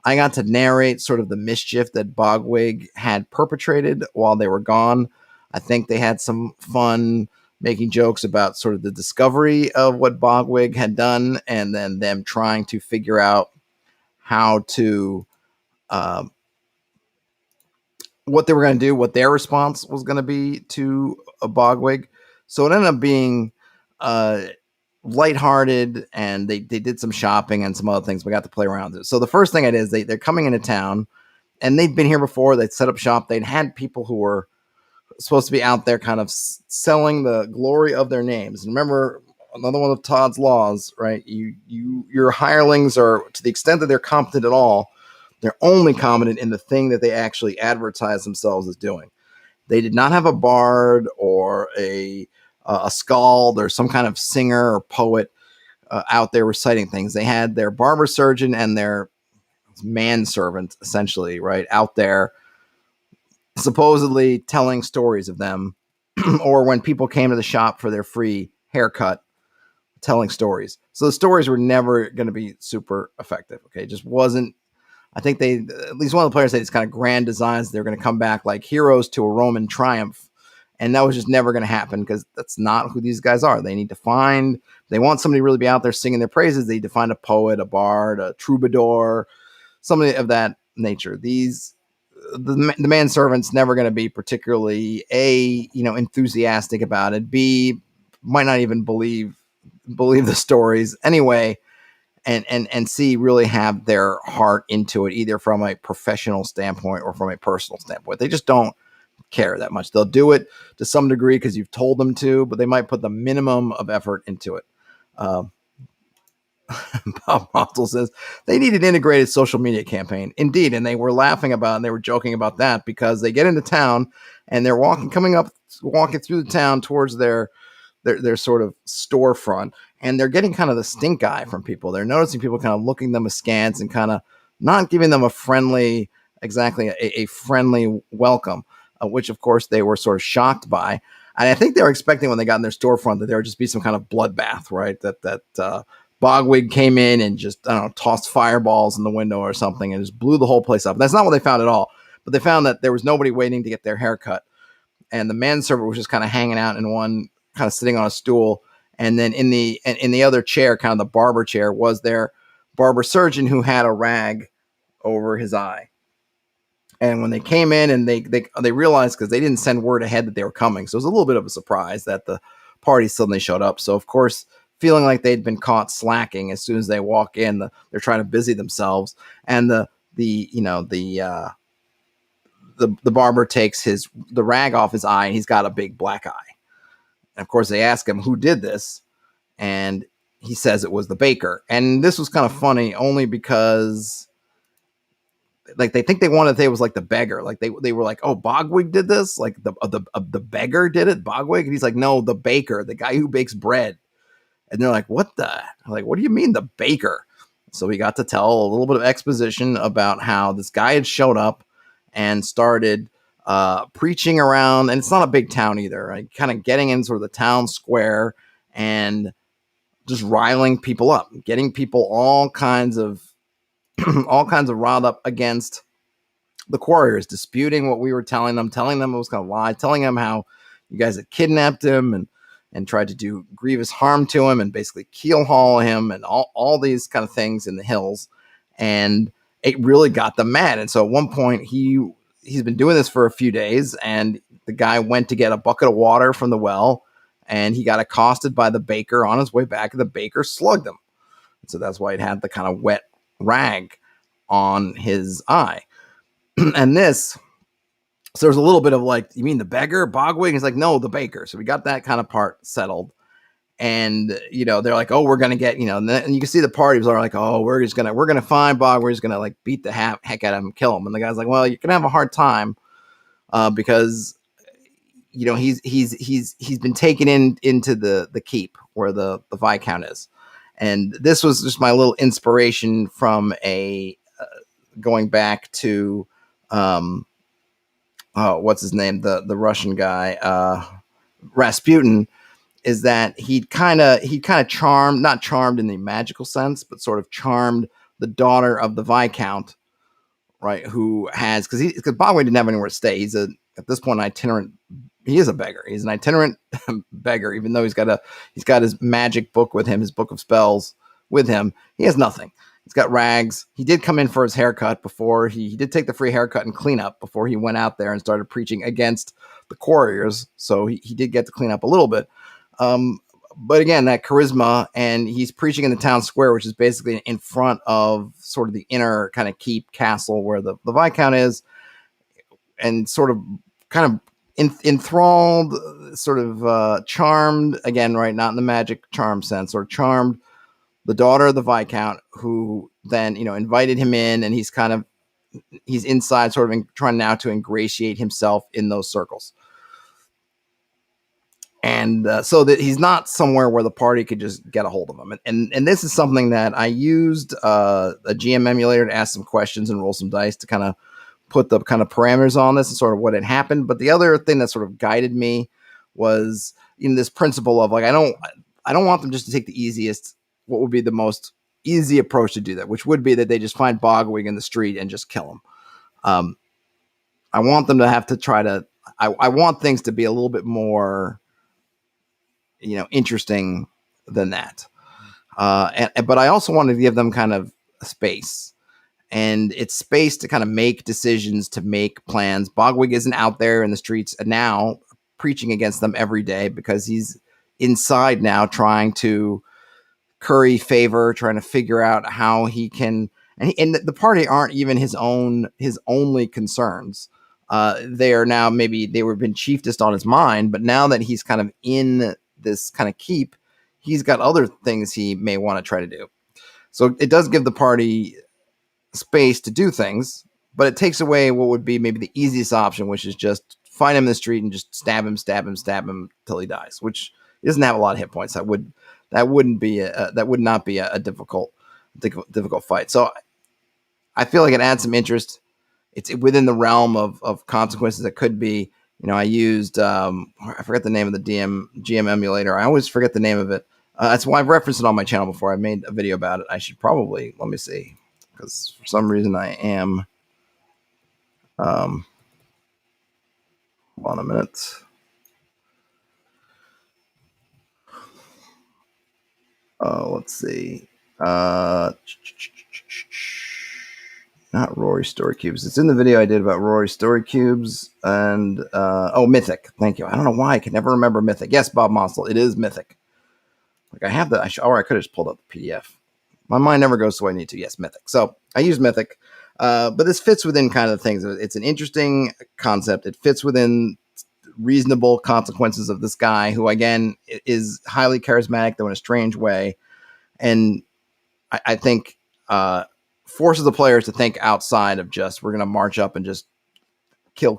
I got to narrate sort of the mischief that Bogwig had perpetrated while they were gone. I think they had some fun making jokes about sort of the discovery of what Bogwig had done, and then them trying to figure out how to what they were going to do, what their response was going to be to a Bogwig. So it ended up being lighthearted, and they did some shopping and some other things. We got to play around. So the first thing I did is they're coming into town, and they'd been here before. They'd set up shop. They'd had people who were supposed to be out there kind of selling the glory of their names. And remember, another one of Todd's laws, right? Your hirelings are, to the extent that they're competent at all, they're only competent in the thing that they actually advertise themselves as doing. They did not have a bard or a skald or some kind of singer or poet out there reciting things. They had their barber surgeon and their manservant, essentially, right, out there supposedly telling stories of them, or when people came to the shop for their free haircut, telling stories. So the stories were never going to be super effective. Okay, it just wasn't. I think they, at least one of the players, had these kind of grand designs. They're going to come back like heroes to a Roman triumph, and that was just never going to happen because that's not who these guys are. They need to find. They want somebody to really be out there singing their praises. They need to find a poet, a bard, a troubadour, somebody of that nature. The manservant's never going to be particularly enthusiastic about it. B, might not even believe the stories anyway, and C, really have their heart into it, either from a professional standpoint or from a personal standpoint. They just don't care that much. They'll do it to some degree because you've told them to, but they might put the minimum of effort into it. Bob Motzel says they need an integrated social media campaign. Indeed, and they were laughing about and they were joking about that because they get into town and they're walking through the town towards their sort of storefront, and they're getting kind of the stink eye from people. They're noticing people kind of looking them askance and kind of not giving them a friendly welcome, which of course they were sort of shocked by. And I think they were expecting when they got in their storefront that there would just be some kind of bloodbath, right? That Bogwig came in and just, I don't know, tossed fireballs in the window or something and just blew the whole place up. That's not what they found at all. But they found that there was nobody waiting to get their hair cut. And the manservant was just kind of hanging out in one, kind of sitting on a stool. And then in the other chair, kind of the barber chair, was their barber surgeon who had a rag over his eye. And when they came in and they realized, because they didn't send word ahead that they were coming. So it was a little bit of a surprise that the party suddenly showed up. So of course, feeling like they'd been caught slacking, as soon as they walk in, they're trying to busy themselves. And the barber takes the rag off his eye, and he's got a big black eye. And of course, they ask him who did this, and he says it was the baker. And this was kind of funny, only because, like, they think they wanted to say it was like the beggar. Like they were like, oh, Bogwig did this, like the beggar did it, Bogwig. And he's like, no, the baker, the guy who bakes bread. And they're like, what do you mean the baker? So we got to tell a little bit of exposition about how this guy had showed up and started preaching around. And it's not a big town either, right? Kind of getting in sort of the town square and just riling people up, getting people all kinds of riled up against the Quarriors, disputing what we were telling them it was going to lie, telling them how you guys had kidnapped him and tried to do grievous harm to him and basically keel haul him and all these kind of things in the hills. And it really got them mad. And so at one point he's been doing this for a few days, and the guy went to get a bucket of water from the well, and he got accosted by the baker on his way back, and the baker slugged him. And so that's why it had the kind of wet rag on his eye. And so there's a little bit of like, you mean the beggar, Bogwig? He's like, no, the baker. So we got that kind of part settled. And, they're like, oh, we're going to get, and you can see the party was all like, oh, we're going to find Bog. We're just going to like beat the heck out of him, kill him. And the guy's like, well, you're going to have a hard time because, he's been taken into the keep where the Viscount is. And this was just my little inspiration from going back to, what's his name? The Russian guy, Rasputin, is that he'd kind of charmed, not charmed in the magical sense, but sort of charmed the daughter of the Viscount, right? Who has, because Bogwig didn't have anywhere to stay. He's at this point an itinerant. He is a beggar. He's an itinerant beggar, even though he's got his magic book with him, his book of spells with him. He has nothing. He's got rags. He did come in for his haircut before he did take the free haircut and clean up before he went out there and started preaching against the Quarriors. So he did get to clean up a little bit. But again, that charisma, and he's preaching in the town square, which is basically in front of sort of the inner kind of keep castle where the Viscount is, and sort of kind of enthralled, sort of charmed, again, right, not in the magic charm sense, or charmed the daughter of the Viscount, who then, invited him in, and he's inside sort of trying now to ingratiate himself in those circles. And so that he's not somewhere where the party could just get a hold of him. And this is something that I used a GM emulator to ask some questions and roll some dice to kind of put the kind of parameters on this and sort of what had happened. But the other thing that sort of guided me was this principle of like, I don't want them just to take the easiest, what would be the most easy approach to do that, which would be that they just find Bogwig in the street and just kill him. I want them to have to try to, I want things to be a little bit more, interesting than that. But I also wanted to give them kind of space, and it's space to kind of make decisions, to make plans. Bogwig isn't out there in the streets now preaching against them every day, because he's inside now trying to curry favor, trying to figure out how he can, and the party aren't even his only concerns. They are now, maybe they were been chiefest on his mind, but now that he's kind of in this kind of keep, he's got other things he may want to try to do. So it does give the party space to do things, but it takes away what would be maybe the easiest option, which is just find him in the street and just stab him till he dies, which he doesn't have a lot of hit points. That would not be a difficult fight. So I feel like it adds some interest. It's within the realm of consequences that could be. I used, I forget the name of the GM emulator. I always forget the name of it. That's why I've referenced it on my channel before. I made a video about it. I should probably, let me see, because for some reason I am, hold on a minute. Let's see. Not Rory Story Cubes. It's in the video I did about Rory Story Cubes and Mythic. Thank you. I don't know why I can never remember Mythic. Yes, Bob Mostel. It is Mythic. Like I have that. Or I could have just pulled up the PDF. My mind never goes the way I need to. Yes, Mythic. So I use Mythic, but this fits within kind of things. It's an interesting concept. It fits within reasonable consequences of this guy who, again, is highly charismatic, though in a strange way, and I think forces the players to think outside of just, we're going to march up and just kill.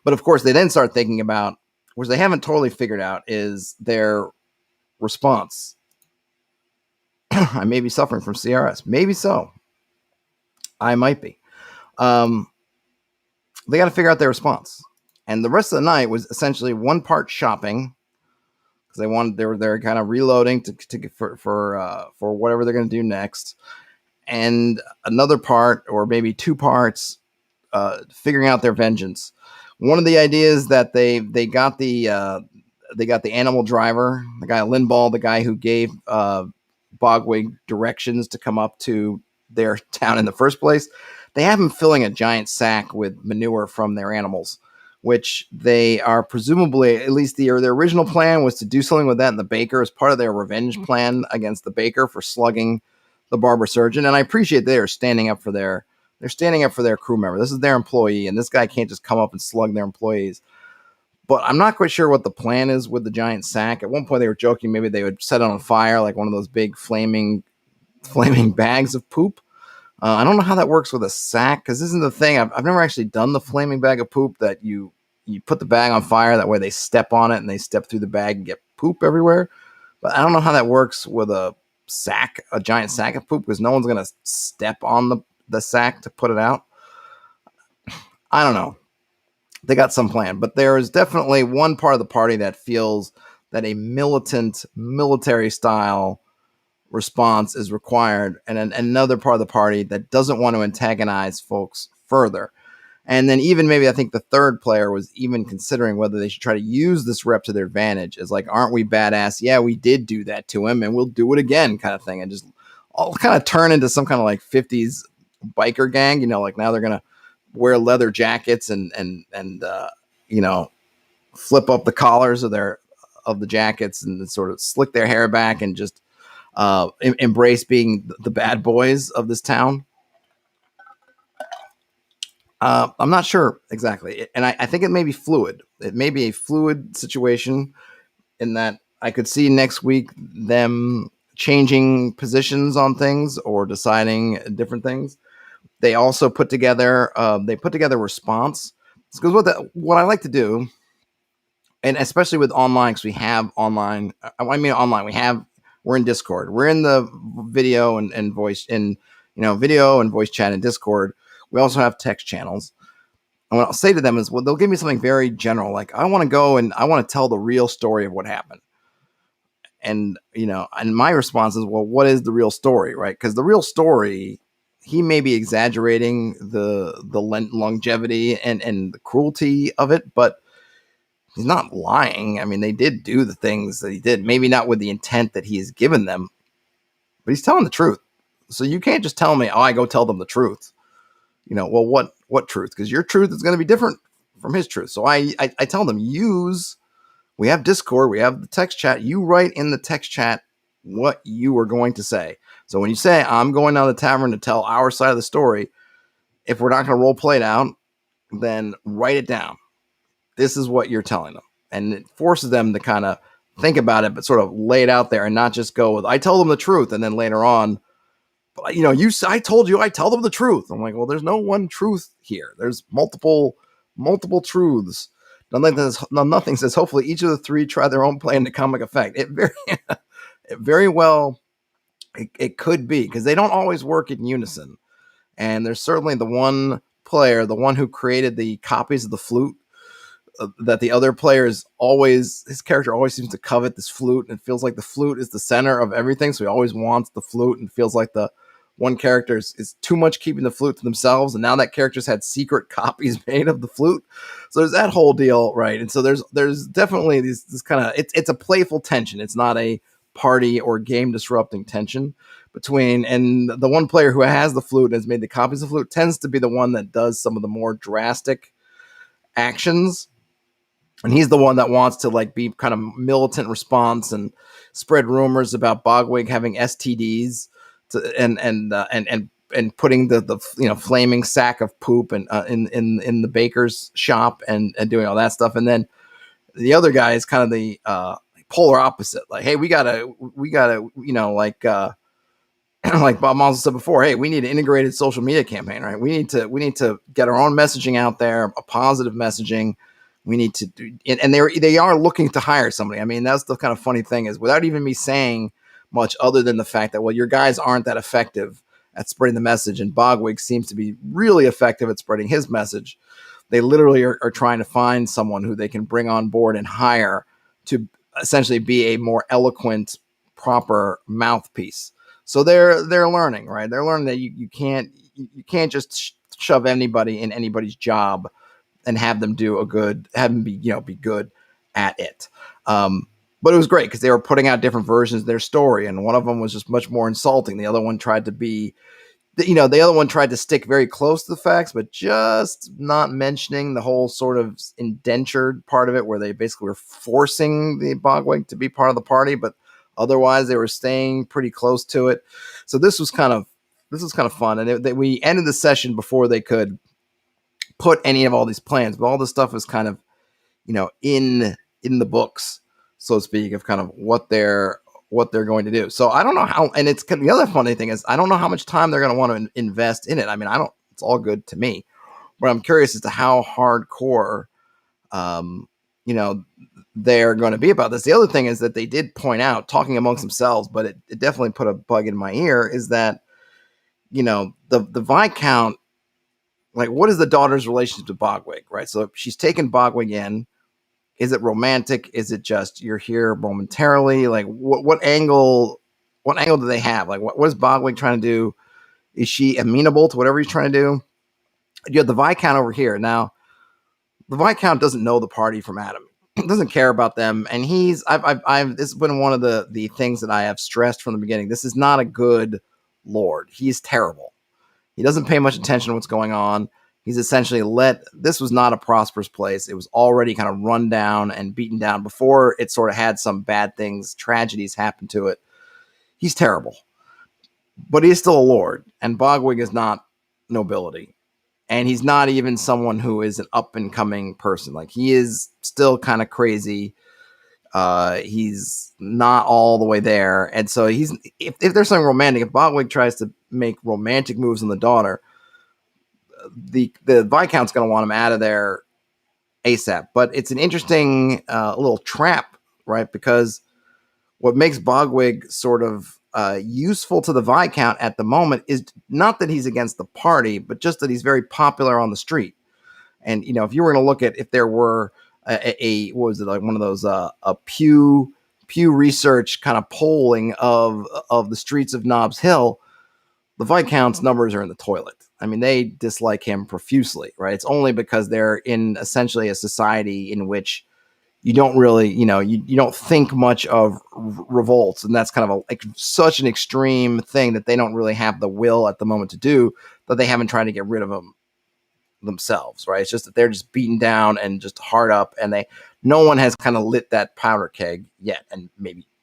But of course, they then start thinking about, which they haven't totally figured out, is their response. I may be suffering from CRS. Maybe so. I might be. They got to figure out their response. And the rest of the night was essentially one part shopping, because they're kind of reloading for whatever they're going to do next, and another part, or maybe two parts, figuring out their vengeance. One of the ideas that they got the animal driver, the guy Lindball, the guy who gave Bogwig directions to come up to their town in the first place. They have him filling a giant sack with manure from their animals, which they are presumably, at least their original plan was to do something with that in the baker as part of their revenge plan against the baker for slugging the barber surgeon. And I appreciate they are standing up for their crew member. This is their employee, and this guy can't just come up and slug their employees. But I'm not quite sure what the plan is with the giant sack. At one point they were joking maybe they would set it on fire, like one of those big flaming bags of poop. I don't know how that works with a sack, because this isn't the thing. I've never actually done the flaming bag of poop that you put the bag on fire. That way they step on it and they step through the bag and get poop everywhere. But I don't know how that works with a giant sack of poop, because no one's going to step on the sack to put it out. I don't know. They got some plan, but there is definitely one part of the party that feels that a militant, military style response is required, and another part of the party that doesn't want to antagonize folks further. And then even maybe I think the third player was even considering whether they should try to use this rep to their advantage. As like, aren't we badass? Yeah, we did do that to him, and we'll do it again, kind of thing, and just all kind of turn into some kind of like 50s biker gang. Like now they're gonna wear leather jackets and flip up the collars of their the jackets and sort of slick their hair back and just embrace being the bad boys of this town. I'm not sure exactly, and I think it may be fluid. It may be a fluid situation in that I could see next week them changing positions on things or deciding different things. They also put together response, because what I like to do, and especially with online, because we have online. I mean online. We're in Discord. We're in the video and voice in video and voice chat in Discord. We also have text channels. And what I'll say to them is, well, they'll give me something very general, like I want to go and I want to tell the real story of what happened. And and my response is, well, what is the real story, right? Because the real story, he may be exaggerating the longevity and the cruelty of it, but he's not lying. I mean, they did do the things that he did, maybe not with the intent that he has given them, but he's telling the truth. So you can't just tell me, oh, I go tell them the truth. Well, what truth? Because your truth is going to be different from his truth. So I tell them, we have Discord, we have the text chat. You write in the text chat what you are going to say. So when you say, I'm going down to the tavern to tell our side of the story, if we're not going to role play it out, then write it down. This is what you're telling them. And it forces them to kind of think about it, but sort of lay it out there and not just go with, I tell them the truth. And then later on, I told you, I tell them the truth. I'm like, well, there's no one truth here. There's multiple truths. Nothing says, hopefully each of the three try their own plan to comic effect. It very well, it could be, because they don't always work in unison. And there's certainly the one player, the one who created the copies of the flute, that the other players his character always seems to covet this flute, and it feels like the flute is the center of everything. So he always wants the flute, and feels like the one character is too much keeping the flute to themselves. And now that character's had secret copies made of the flute. So there's that whole deal, right? And so there's definitely this kind of, it's a playful tension. It's not a party or game disrupting tension between, and the one player who has the flute and has made the copies of the flute tends to be the one that does some of the more drastic actions. And he's the one that wants to be kind of militant response and spread rumors about Bogwig having STDs and putting the flaming sack of poop and in the baker's shop and doing all that stuff. And then the other guy is kind of the polar opposite. Like, hey, we gotta like Bob Monson said before, hey, we need an integrated social media campaign, right? We need to get our own messaging out there, a positive messaging. We need to do, and they are looking to hire somebody. I mean, that's the kind of funny thing, is without even me saying much other than the fact that, well, your guys aren't that effective at spreading the message, and Bogwig seems to be really effective at spreading his message. They literally are trying to find someone who they can bring on board and hire to essentially be a more eloquent, proper mouthpiece. So they're learning, right? They're learning that you can't just shove anybody in anybody's job and have them be good at it. But it was great because they were putting out different versions of their story, and one of them was just much more insulting. The other one tried to stick very close to the facts, but just not mentioning the whole sort of indentured part of it, where they basically were forcing the Bogwig to be part of the party, but otherwise they were staying pretty close to it. So this was kind of fun, and we ended the session before they could put any of all these plans, but all this stuff is kind of, in the books, so to speak, of kind of what they're going to do. So I don't know how, and it's the other funny thing is, I don't know how much time they're going to want to invest in it. I mean, it's all good to me, but I'm curious as to how hardcore, they're going to be about this. The other thing is that they did point out, talking amongst themselves, but it definitely put a bug in my ear, is that, the Viscount, like, what is the daughter's relationship to Bogwig, right? So she's taken Bogwig in. Is it romantic? Is it just you're here momentarily? Like, what angle do they have? Like, what is Bogwig trying to do? Is she amenable to whatever he's trying to do? You have the Viscount over here. Now, the Viscount doesn't know the party from Adam. Doesn't care about them. And this has been one of the things that I have stressed from the beginning. This is not a good lord. He's terrible. He doesn't pay much attention to what's going on. He's essentially this was not a prosperous place. It was already kind of run down and beaten down before it sort of had some bad things, tragedies happen to it. He's terrible, but he's still a lord, and Bogwig is not nobility. And he's not even someone who is an up and coming person. Like, he is still kind of crazy. He's not all the way there. And so if there's something romantic, if Bogwig tries to make romantic moves on the daughter, the Viscount's going to want him out of there ASAP. But it's an interesting little trap, right? Because what makes Bogwig sort of useful to the Viscount at the moment is not that he's against the party, but just that he's very popular on the street. And, if you were going to look at if there were what was it, like one of those a Pew Research kind of polling of the streets of Nobbs Hill, the Viscount's numbers are in the toilet. I mean, they dislike him profusely, right? It's only because they're in essentially a society in which you don't really, you don't think much of revolts, and that's kind of such an extreme thing that they don't really have the will at the moment to do, that they haven't tried to get rid of them themselves, right? It's just that they're just beaten down and just hard up, and no one has kind of lit that powder keg yet, and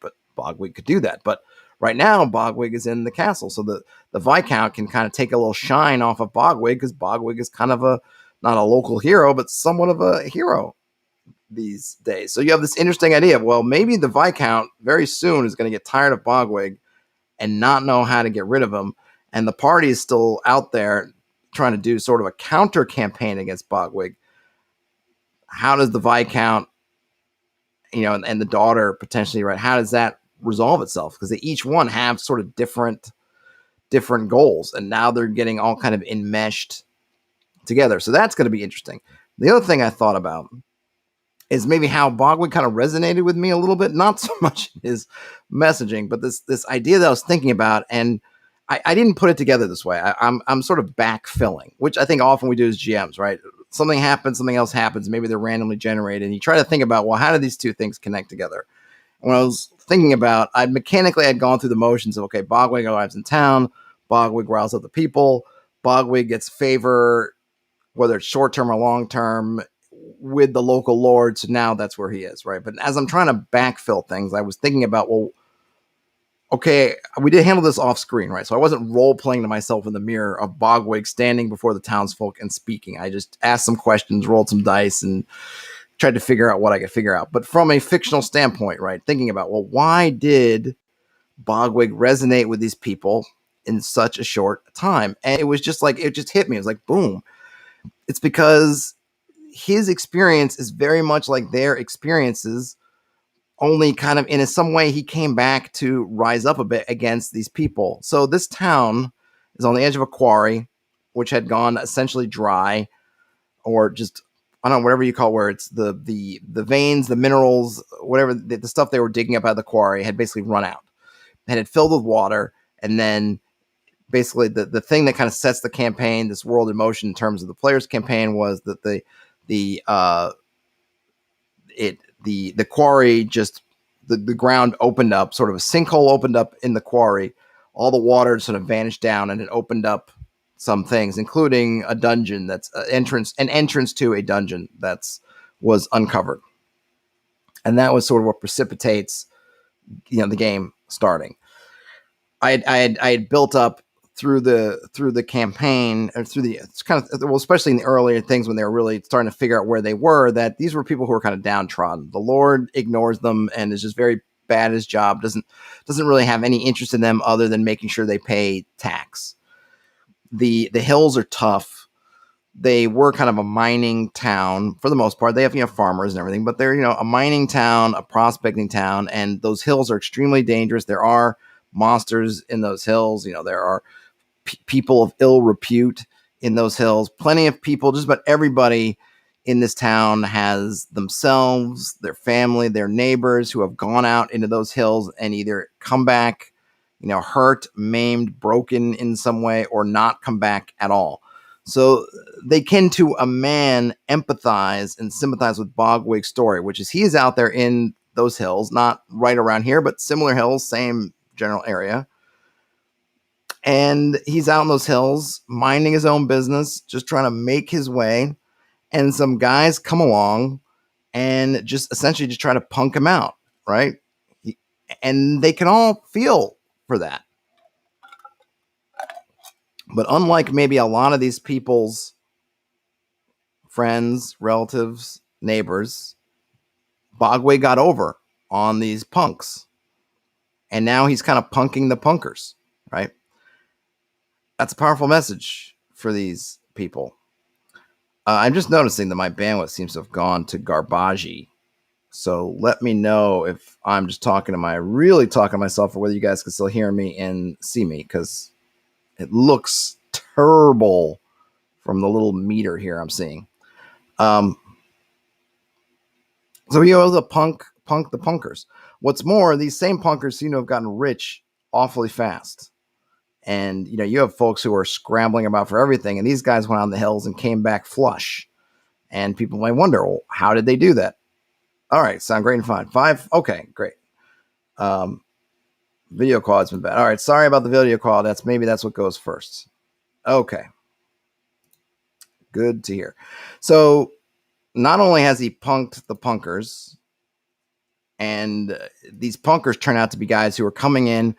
but Bogwig could do that. But right now, Bogwig is in the castle, so the Viscount can kind of take a little shine off of Bogwig, because Bogwig is kind of not a local hero, but somewhat of a hero these days. So you have this interesting idea of, well, maybe the Viscount very soon is going to get tired of Bogwig and not know how to get rid of him, and the party is still out there trying to do sort of a counter campaign against Bogwig. How does the Viscount, and the daughter potentially, right? How does that resolve itself? Because they each one have sort of different goals, and now they're getting all kind of enmeshed together. So that's going to be interesting. The other thing I thought about is maybe how Bogwig kind of resonated with me a little bit, not so much his messaging, but this idea that I was thinking about, and I didn't put it together this way. I'm sort of backfilling, which I think often we do as GMs, right? Something happens, something else happens, maybe they're randomly generated, and you try to think about, well, how do these two things connect together? When I was thinking about, I had gone through the motions of, okay, Bogwig arrives in town, Bogwig riles up the people, Bogwig gets favor, whether it's short-term or long-term, with the local lord, so now that's where he is, right? But as I'm trying to backfill things, I was thinking about, well, okay, we did handle this off screen, right? So I wasn't role-playing to myself in the mirror of Bogwig standing before the townsfolk and speaking. I just asked some questions, rolled some dice, and tried to figure out what I could figure out. But from a fictional standpoint, right, thinking about, well, why did Bogwig resonate with these people in such a short time? And it was just like, it just hit me. It was like, boom. It's because his experience is very much like their experiences, only kind of in some way he came back to rise up a bit against these people. So this town is on the edge of a quarry, which had gone essentially dry, or just, I don't know, whatever you call it, where it's the veins, the minerals, whatever, the stuff they were digging up out of the quarry had basically run out. And it filled with water, and then basically the thing that kind of sets the campaign, this world in motion in terms of the player's campaign, was that the quarry just, the ground opened up, sort of a sinkhole opened up in the quarry. All the water sort of vanished down, and it opened up some things, including a dungeon that's an entrance to a dungeon was uncovered. And that was sort of what precipitates, the game starting. I had built up through the campaign, or through the, it's kind of, well, especially in the earlier things when they were really starting to figure out where they were, that these were people who were kind of downtrodden. The Lord ignores them and is just very bad at his job, doesn't really have any interest in them other than making sure they pay tax. The hills are tough. They were kind of a mining town for the most part. They have, farmers and everything, but they're, a mining town, a prospecting town, and those hills are extremely dangerous. There are monsters in those hills. There are people of ill repute in those hills. Plenty of people, just about everybody in this town has themselves, their family, their neighbors who have gone out into those hills and either come back, hurt, maimed, broken in some way, or not come back at all. So they can, to a man, empathize and sympathize with Bogwig's story, which is he is out there in those hills, not right around here, but similar hills, same general area. And he's out in those hills, minding his own business, just trying to make his way. And some guys come along and just essentially just try to punk him out, right? And they can all feel for that. But unlike maybe a lot of these people's friends, relatives, neighbors, Bogway got over on these punks. And now he's kind of punking the punkers, right? That's a powerful message for these people. I'm just noticing that my bandwidth seems to have gone to garbage. So let me know if I'm just talking. Am I really talking to myself, or whether you guys can still hear me and see me? Because it looks terrible from the little meter here I'm seeing. So he was a punk the punkers. What's more, these same punkers seem to have gotten rich awfully fast. And you have folks who are scrambling about for everything, and these guys went on the hills and came back flush. And people might wonder, well, how did they do that? All right, sound great and fine. 5, okay, great. Video call has been bad. All right, sorry about the video call. That's what goes first. Okay, good to hear. So not only has he punked the punkers, and these punkers turn out to be guys who are coming in,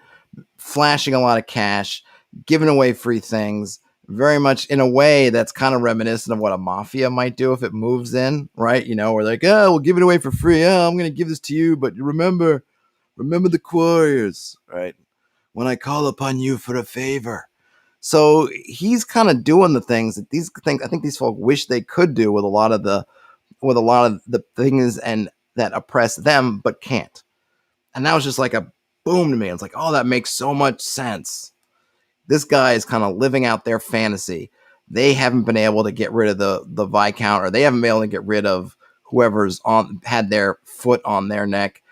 flashing a lot of cash, giving away free things, very much in a way that's kind of reminiscent of what a mafia might do if it moves in, right? Where they're like, oh, we'll give it away for free. Oh, I'm going to give this to you, but remember the quarriers, right? When I call upon you for a favor. So he's kind of doing the things that I think these folk wish they could do with a lot of the things and that oppress them, but can't. And that was just like a boom to me. It's like, oh, that makes so much sense. This guy is kind of living out their fantasy. They haven't been able to get rid of the Viscount, or they haven't been able to get rid of whoever's had their foot on their neck.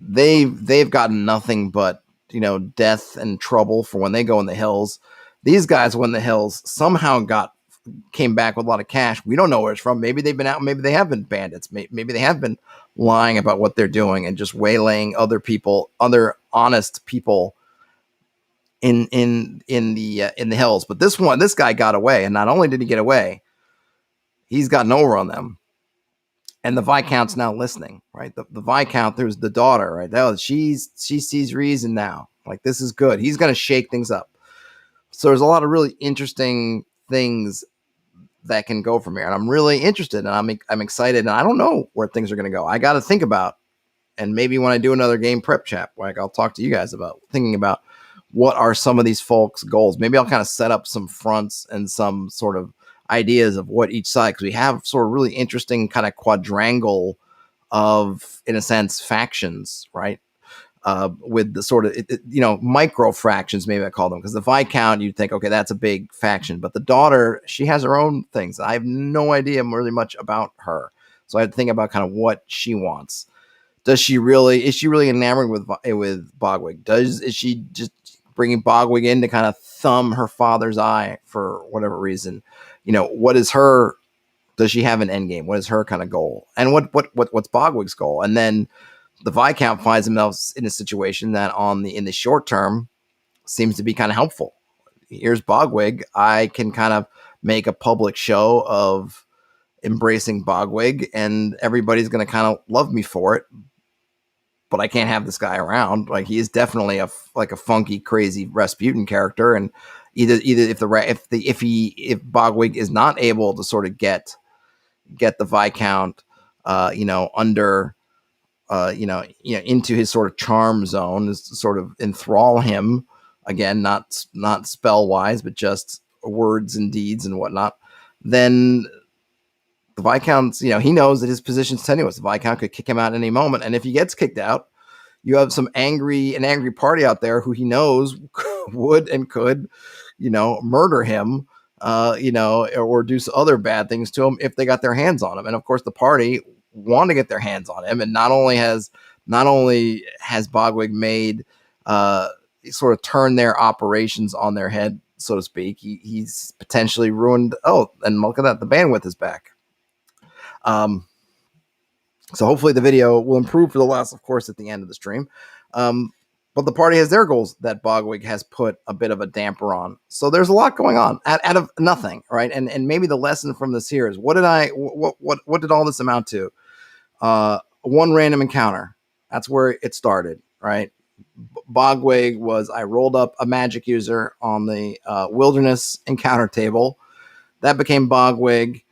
They've gotten nothing but death and trouble for when they go in the hills. These guys went in the hills, somehow came back with a lot of cash. We don't know where it's from. Maybe they've been out. Maybe they have been bandits. Maybe they have been lying about what they're doing and just waylaying other people, other honest people in the hills. But this guy got away, and not only did he get away, he's gotten over on them. And the Viscount's now listening, right? The Viscount, there's the daughter, right? Oh, she sees reason now. Like, this is good. He's going to shake things up. So there's a lot of really interesting things that can go from here. And I'm really interested, and I'm excited, and I don't know where things are going to go. I got to think about, and maybe when I do another game prep chat, like I'll talk to you guys about thinking about what are some of these folks' goals. Maybe I'll kind of set up some fronts and some sort of ideas of what each side, because we have sort of really interesting kind of quadrangle of, in a sense, factions, right? With the sort of, micro fractions, maybe I call them, because the Viscount, you'd think, okay, that's a big faction. But the daughter, she has her own things. I have no idea really much about her. So I had to think about kind of what she wants. Is she really enamored with Bogwig? Is she just bringing Bogwig in to kind of thumb her father's eye for whatever reason? What is her? Does she have an end game? What is her kind of goal? And what's Bogwig's goal? And then the Viscount finds himself in a situation that in the short term seems to be kind of helpful. Here's Bogwig. I can kind of make a public show of embracing Bogwig, and everybody's going to kind of love me for it. But I can't have this guy around. Like, he is definitely a funky, crazy Rasputin character. And either if Bogwig is not able to sort of get the Viscount, under, into his sort of charm zone, is to sort of enthrall him again, not spell wise, but just words and deeds and whatnot, then the Viscount's, he knows that his position's tenuous. The Viscount could kick him out at any moment. And if he gets kicked out, you have an angry party out there who he knows would and could, murder him, or do some other bad things to him if they got their hands on him. And of course, the party want to get their hands on him. And not only has Bogwig made, sort of turned their operations on their head, so to speak, he's potentially ruined. Oh, and look at that, the bandwidth is back. So hopefully the video will improve for the last, of course, at the end of the stream. but the party has their goals that Bogwig has put a bit of a damper on. So there's a lot going on out of nothing, right? And maybe the lesson from this here is what did all this amount to? One random encounter. That's where it started, right? Bogwig was I rolled up a magic user on the wilderness encounter table. That became Bogwig,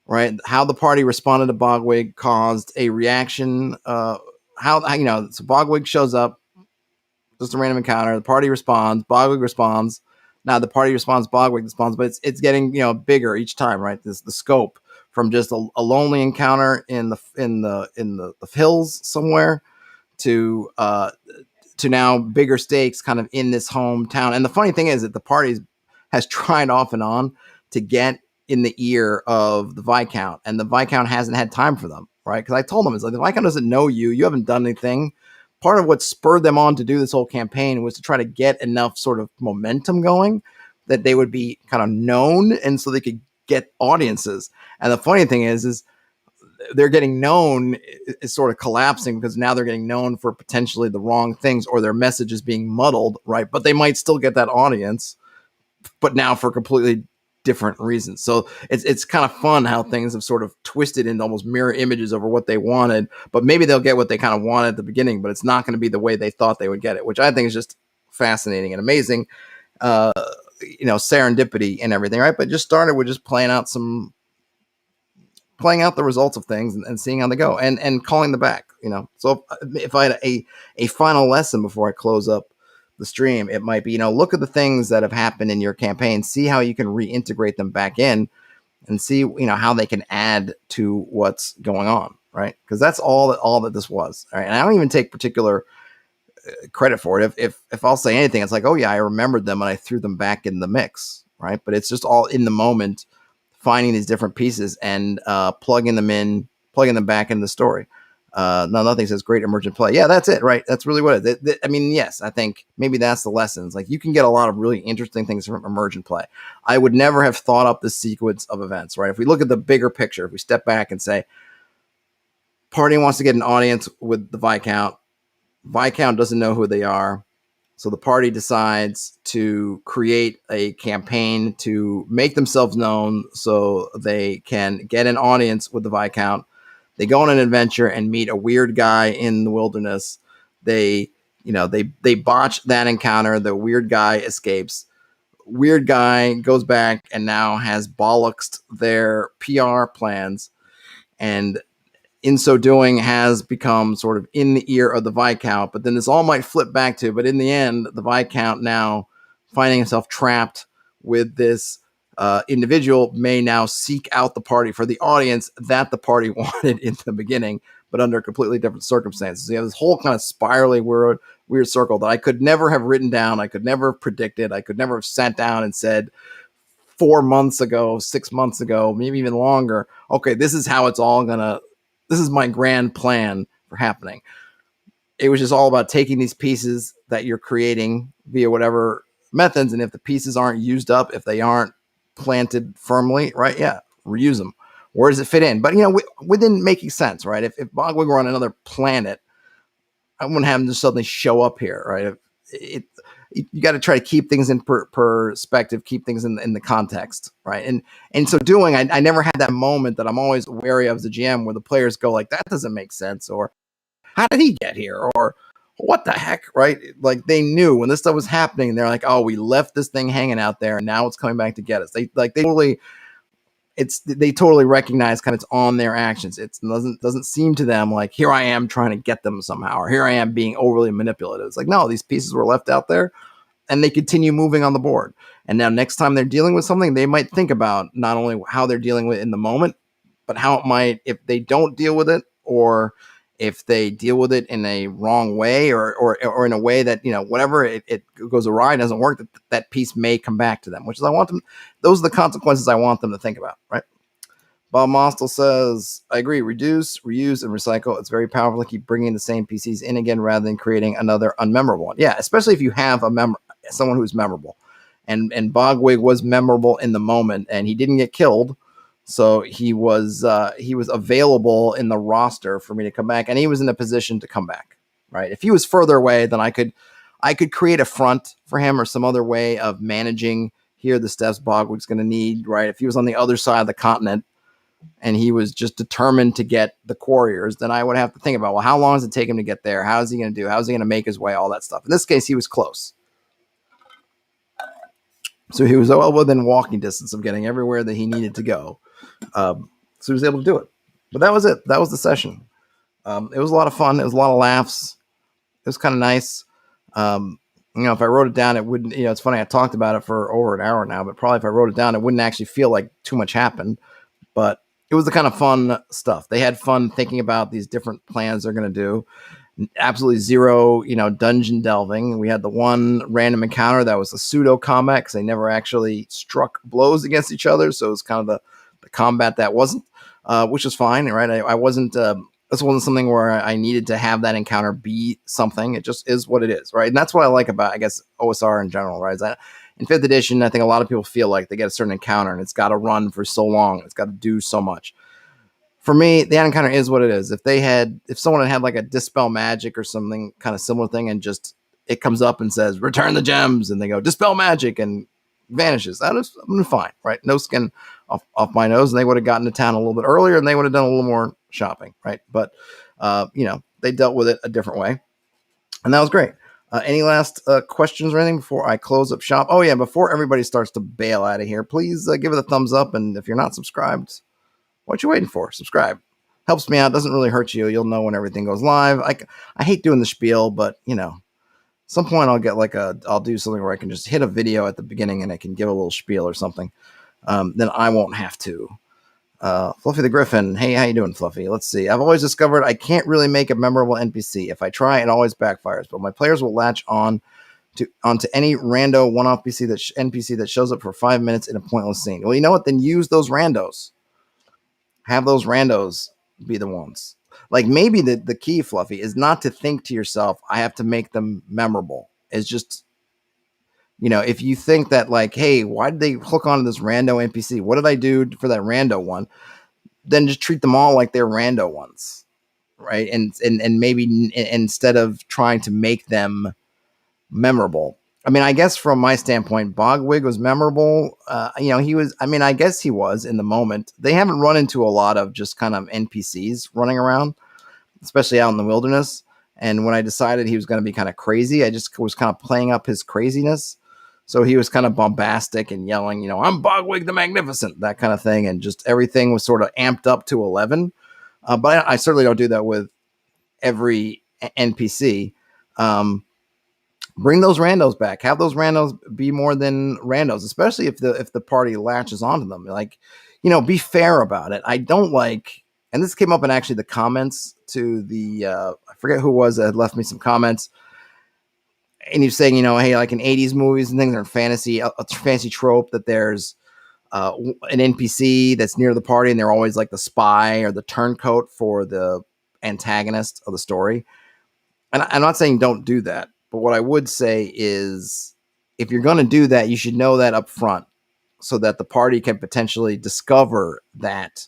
right? How the party responded to Bogwig caused a reaction. So Bogwig shows up, just a random encounter. The party responds. Bogwig responds. Now the party responds. Bogwig responds, but it's getting bigger each time, right? This the scope from just a lonely encounter in the hills somewhere to now bigger stakes, kind of in this hometown. And the funny thing is that the party has tried off and on to get in the ear of the Viscount, and the Viscount hasn't had time for them, right? Because I told them, it's like the Viscount doesn't know you. You haven't done anything. Part of what spurred them on to do this whole campaign was to try to get enough sort of momentum going that they would be kind of known, and so they could get audiences. And the funny thing is they're getting known is sort of collapsing because now they're getting known for potentially the wrong things, or their message is being muddled, right? But they might still get that audience, but now for completely different reasons. So it's kind of fun how things have sort of twisted into almost mirror images over what they wanted, but maybe they'll get what they kind of wanted at the beginning, but it's not going to be the way they thought they would get it, which I think is just fascinating and amazing. Serendipity and everything, right? But just started with just playing out the results of things and seeing how they go and calling the back, So if I had a final lesson before I close up the stream, it might be, look at the things that have happened in your campaign, see how you can reintegrate them back in, and see, how they can add to what's going on, right? Because that's all that this was, right? And I don't even take particular credit for it. If I'll say anything, it's like, oh yeah, I remembered them and I threw them back in the mix, right? But it's just all in the moment, finding these different pieces and plugging them back in the story. Nothing says great emergent play. Yeah, that's it, right? That's really what it is. Yes, I think maybe that's the lessons. Like, you can get a lot of really interesting things from emergent play. I would never have thought up this sequence of events, right? If we look at the bigger picture, if we step back and say, party wants to get an audience with the Viscount. Viscount doesn't know who they are. So the party decides to create a campaign to make themselves known so they can get an audience with the Viscount. They go on an adventure and meet a weird guy in the wilderness. They botch that encounter. The weird guy escapes. Weird guy goes back and now has bollocksed their PR plans, and in so doing has become sort of in the ear of the Viscount. But then this all might flip back to, but in the end, the Viscount, now finding himself trapped with this individual, may now seek out the party for the audience that the party wanted in the beginning, but under completely different circumstances. So you have this whole kind of spirally weird circle that I could never have written down. I could never have predicted. I could never have sat down and said 4 months ago, 6 months ago, maybe even longer, okay, this is how it's all this is my grand plan for happening. It was just all about taking these pieces that you're creating via whatever methods, and if the pieces aren't used up, if they aren't planted firmly, right? Yeah, reuse them. Where does it fit in? But within making sense, right? If Bogwig were on another planet, I wouldn't have him just suddenly show up here, right? You got to try to keep things in perspective, keep things in the context, right? And so doing, I never had that moment that I'm always wary of as a GM, where the players go like, that doesn't make sense, or how did he get here, or what the heck, right? Like, they knew when this stuff was happening. They're like, oh, we left this thing hanging out there, and now it's coming back to get us. They totally recognize kind of it's on their actions. It doesn't seem to them like, here I am trying to get them somehow, or here I am being overly manipulative. It's like, no, these pieces were left out there, and they continue moving on the board. And now next time they're dealing with something, they might think about not only how they're dealing with it in the moment, but how it might, if they don't deal with it, or if they deal with it in a wrong way, or in a way that, whatever it goes awry, doesn't work, that piece may come back to them, which is, those are the consequences I want them to think about, right? Bob Mostel says, I agree, reduce, reuse, and recycle. It's very powerful to keep bringing the same PCs in again rather than creating another unmemorable one. Yeah, especially if you have someone who's memorable. And Bogwig was memorable in the moment, and he didn't get killed. So he was available in the roster for me to come back, and he was in a position to come back, right? If he was further away, then I could I could create a front for him or some other way of managing here the steps Bogwig's going to need, right? If he was on the other side of the continent and he was just determined to get the Quarriors, then I would have to think about, well, how long does it take him to get there? How is he going to do? How is he going to make his way? All that stuff. In this case, he was close. So he was well within walking distance of getting everywhere that he needed to go. So he was able to do it. But that was it. That was the session. It was a lot of fun. It was a lot of laughs. It was kind of nice. If I wrote it down, it wouldn't, it's funny. I talked about it for over an hour now, but probably if I wrote it down, it wouldn't actually feel like too much happened. But it was the kind of fun stuff. They had fun thinking about these different plans they're going to do. Absolutely zero, dungeon delving. We had the one random encounter that was a pseudo combat because they never actually struck blows against each other. So it was kind of the combat that wasn't, which was fine, right? I wasn't, this wasn't something where I needed to have that encounter be something. It just is what it is, right? And that's what I like about, I guess, OSR in general, right? Is that in 5th edition, I think a lot of people feel like they get a certain encounter and it's got to run for so long. It's got to do so much. For me, the encounter is what it is. If someone had like a dispel magic or something kind of similar thing, and just it comes up and says return the gems, and they go dispel magic and vanishes, I'm fine, right? No skin off my nose, and they would have gotten to town a little bit earlier, and they would have done a little more shopping, right? But they dealt with it a different way, and that was great. Any last questions or anything before I close up shop? Oh yeah, before everybody starts to bail out of here, please give it a thumbs up, and if you're not subscribed, what you waiting for? Subscribe. Helps me out. Doesn't really hurt you. You'll know when everything goes live. I hate doing the spiel, but some point I'll do something where I can just hit a video at the beginning and I can give a little spiel or something. Then I won't have to. Fluffy the Griffin. Hey, how you doing, Fluffy? Let's see. I've always discovered I can't really make a memorable NPC. If I try, it always backfires. But my players will latch onto any rando one-off NPC that shows up for 5 minutes in a pointless scene. Well, you know what? Then use those randos. Have those randos be the ones. Like maybe the key, Fluffy, is not to think to yourself, I have to make them memorable. It's just, if you think that like, hey, why did they hook onto this rando NPC? What did I do for that rando one? Then just treat them all like they're rando ones, right? And maybe instead of trying to make them memorable. I mean, I guess from my standpoint, Bogwig was memorable. He was, I guess he was in the moment. They haven't run into a lot of just kind of NPCs running around, especially out in the wilderness. And when I decided he was going to be kind of crazy, I just was kind of playing up his craziness. So he was kind of bombastic and yelling, I'm Bogwig the Magnificent, that kind of thing. And just everything was sort of amped up to 11. But I certainly don't do that with every NPC. Bring those randos back. Have those randos be more than randos, especially if the party latches onto them. Like, be fair about it. I don't like, and this came up in actually the comments to the, I forget who it was that had left me some comments. And he's saying, hey, like in 80s movies and things are fantasy, a fancy trope that there's an NPC that's near the party and they're always like the spy or the turncoat for the antagonist of the story. And I'm not saying don't do that. But what I would say is if you're going to do that, you should know that up front so that the party can potentially discover that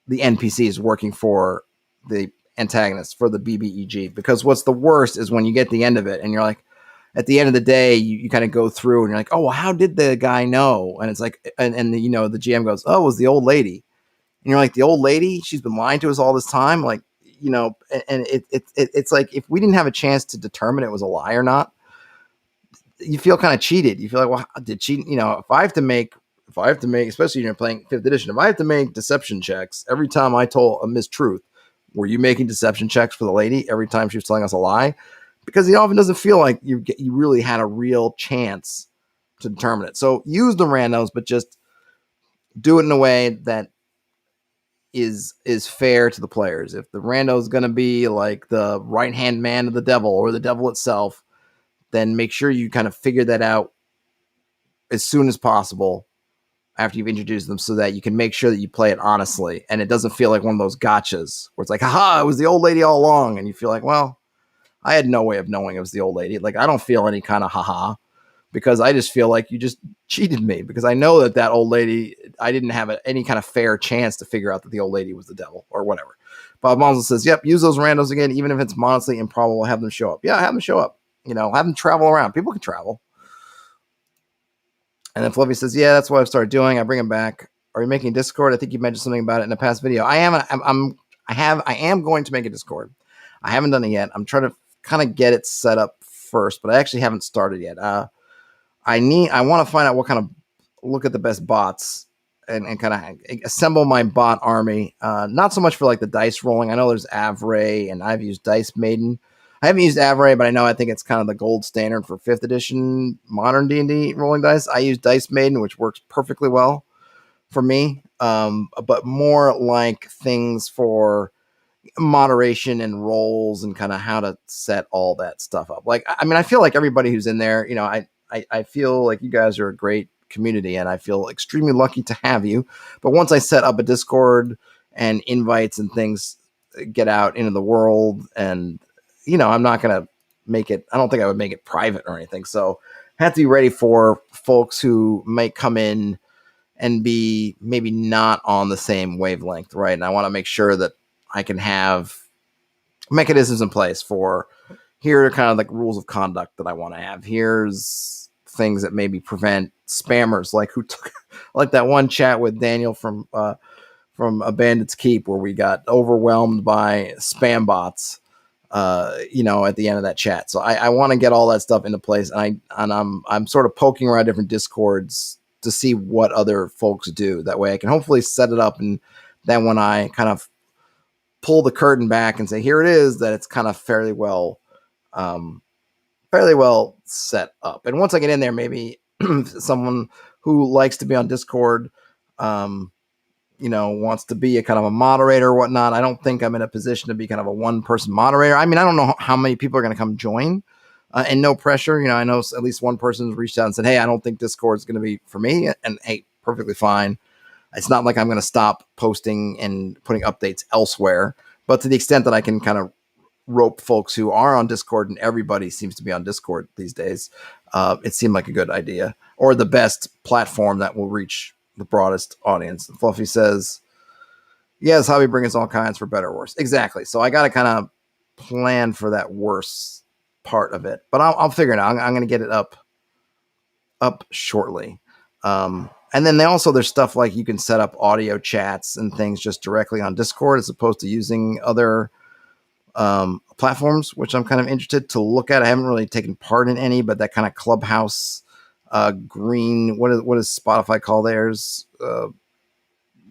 the NPC is working for the antagonist, for the BBEG. Because what's the worst is when you get the end of it and you're like, at the end of the day, you kind of go through and you're like, oh, well, how did the guy know? And it's like, and the GM goes, oh, it was the old lady. And you're like, the old lady, she's been lying to us all this time. Like, and it's like, if we didn't have a chance to determine it was a lie or not, you feel kind of cheated. You feel like, well, did she, if I have to make, especially when you're playing 5th edition, if I have to make deception checks every time I told a mistruth, were you making deception checks for the lady every time she was telling us a lie? Because it often doesn't feel like you really had a real chance to determine it. So use the randos, but just do it in a way that is fair to the players. If the rando is going to be like the right-hand man of the devil or the devil itself, then make sure you kind of figure that out as soon as possible after you've introduced them so that you can make sure that you play it honestly and it doesn't feel like one of those gotchas where it's like, haha, it was the old lady all along. And you feel like, well, I had no way of knowing it was the old lady. Like, I don't feel any kind of haha because I just feel like you just cheated me because I know that old lady, I didn't have any kind of fair chance to figure out that the old lady was the devil or whatever. Bob Monzel says, yep, use those randos again, even if it's modestly improbable, have them show up. Yeah, have them show up. have them travel around. People can travel. And then Fluffy says, yeah, that's what I've started doing. I bring him back. Are you making Discord? I think you mentioned something about it in a past video. I am going to make a Discord. I haven't done it yet. I'm trying to kind of get it set up first, but I actually haven't started yet. I want to find out what kind of look at the best bots and kind of assemble my bot army. Not so much for like the dice rolling. I know there's Avray and I've used Dice Maiden. I haven't used Avray, but I think it's kind of the gold standard for 5th edition modern D&D rolling dice. I use Dice Maiden, which works perfectly well for me, but more like things for moderation and roles and kind of how to set all that stuff up. Like, I mean, I feel like everybody who's in there, I feel like you guys are a great community and I feel extremely lucky to have you. But once I set up a Discord and invites and things get out into the world, and I'm not going to make it, I don't think I would make it private or anything. So I have to be ready for folks who might come in and be maybe not on the same wavelength, right? And I want to make sure that I can have mechanisms in place for, here are kind of like rules of conduct that I want to have. Here's things that maybe prevent spammers, like like that one chat with Daniel from A Bandit's Keep, where we got overwhelmed by spam bots, at the end of that chat. So I want to get all that stuff into place, and I'm sort of poking around different Discords to see what other folks do. That way I can hopefully set it up, and then when I kind of pull the curtain back and say, here it is, that it's kind of fairly well set up. And once I get in there, maybe someone who likes to be on Discord, wants to be a kind of a moderator or whatnot. I don't think I'm in a position to be kind of a one-person moderator. I mean, I don't know how many people are going to come join, and no pressure. I know at least one person's reached out and said, hey, I don't think Discord is going to be for me. And hey, perfectly fine. It's not like I'm going to stop posting and putting updates elsewhere, but to the extent that I can kind of rope folks who are on Discord, and everybody seems to be on Discord these days, it seemed like a good idea, or the best platform that will reach the broadest audience. And Fluffy says, yes, hobby brings all kinds, for better or worse. Exactly. So I got to kind of plan for that worse part of it, but I'll figure it out. I'm going to get it up shortly. And then there's stuff like you can set up audio chats and things just directly on Discord as opposed to using other platforms, which I'm kind of interested to look at. I haven't really taken part in any, but that kind of Clubhouse, green, what does Spotify call theirs?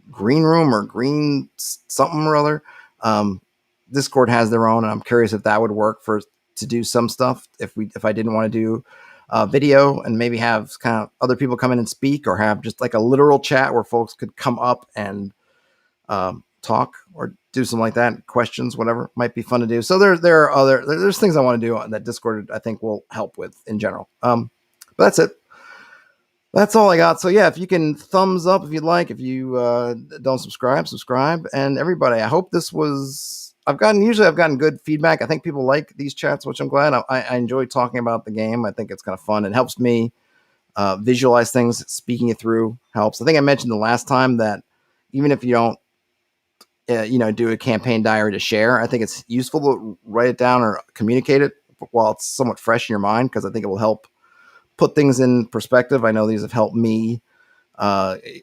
Green room or green something or other. Discord has their own, and I'm curious if that would work to do some stuff if I didn't want to do video and maybe have kind of other people come in and speak, or have just like a literal chat where folks could come up and talk or do something like that. Questions, whatever, might be fun to do. So there's things I want to do on that Discord I think will help with in general. But that's it. That's all I got. So yeah, if you can thumbs up if you'd like. If you don't subscribe. And everybody, I hope this was. I've gotten good feedback. I think people like these chats, which I'm glad. I enjoy talking about the game. I think it's kind of fun. It helps me visualize things. Speaking it through helps. I think I mentioned the last time that even if you don't, do a campaign diary to share, I think it's useful to write it down or communicate it while it's somewhat fresh in your mind, because I think it will help put things in perspective. I know these have helped me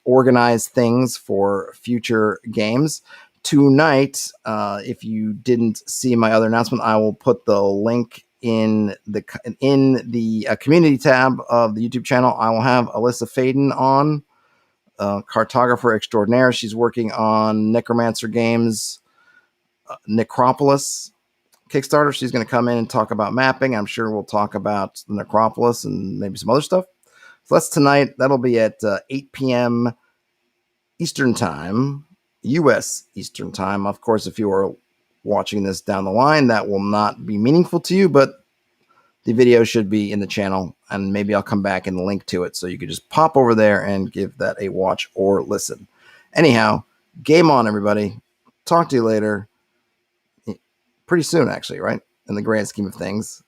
organize things for future games. Tonight, if you didn't see my other announcement, I will put the link in the community tab of the YouTube channel. I will have Alyssa Faden on, cartographer extraordinaire. She's working on Necromancer Games, Necropolis Kickstarter. She's going to come in and talk about mapping. I'm sure we'll talk about the Necropolis and maybe some other stuff. So that's tonight. That'll be at 8 p.m. Eastern Time, U.S. Eastern Time. Of course, if you are watching this down the line, that will not be meaningful to you, but the video should be in the channel, and maybe I'll come back and link to it so you could just pop over there and give that a watch or listen. Anyhow, game on, everybody. Talk to you later. Pretty soon, actually, right? In the grand scheme of things.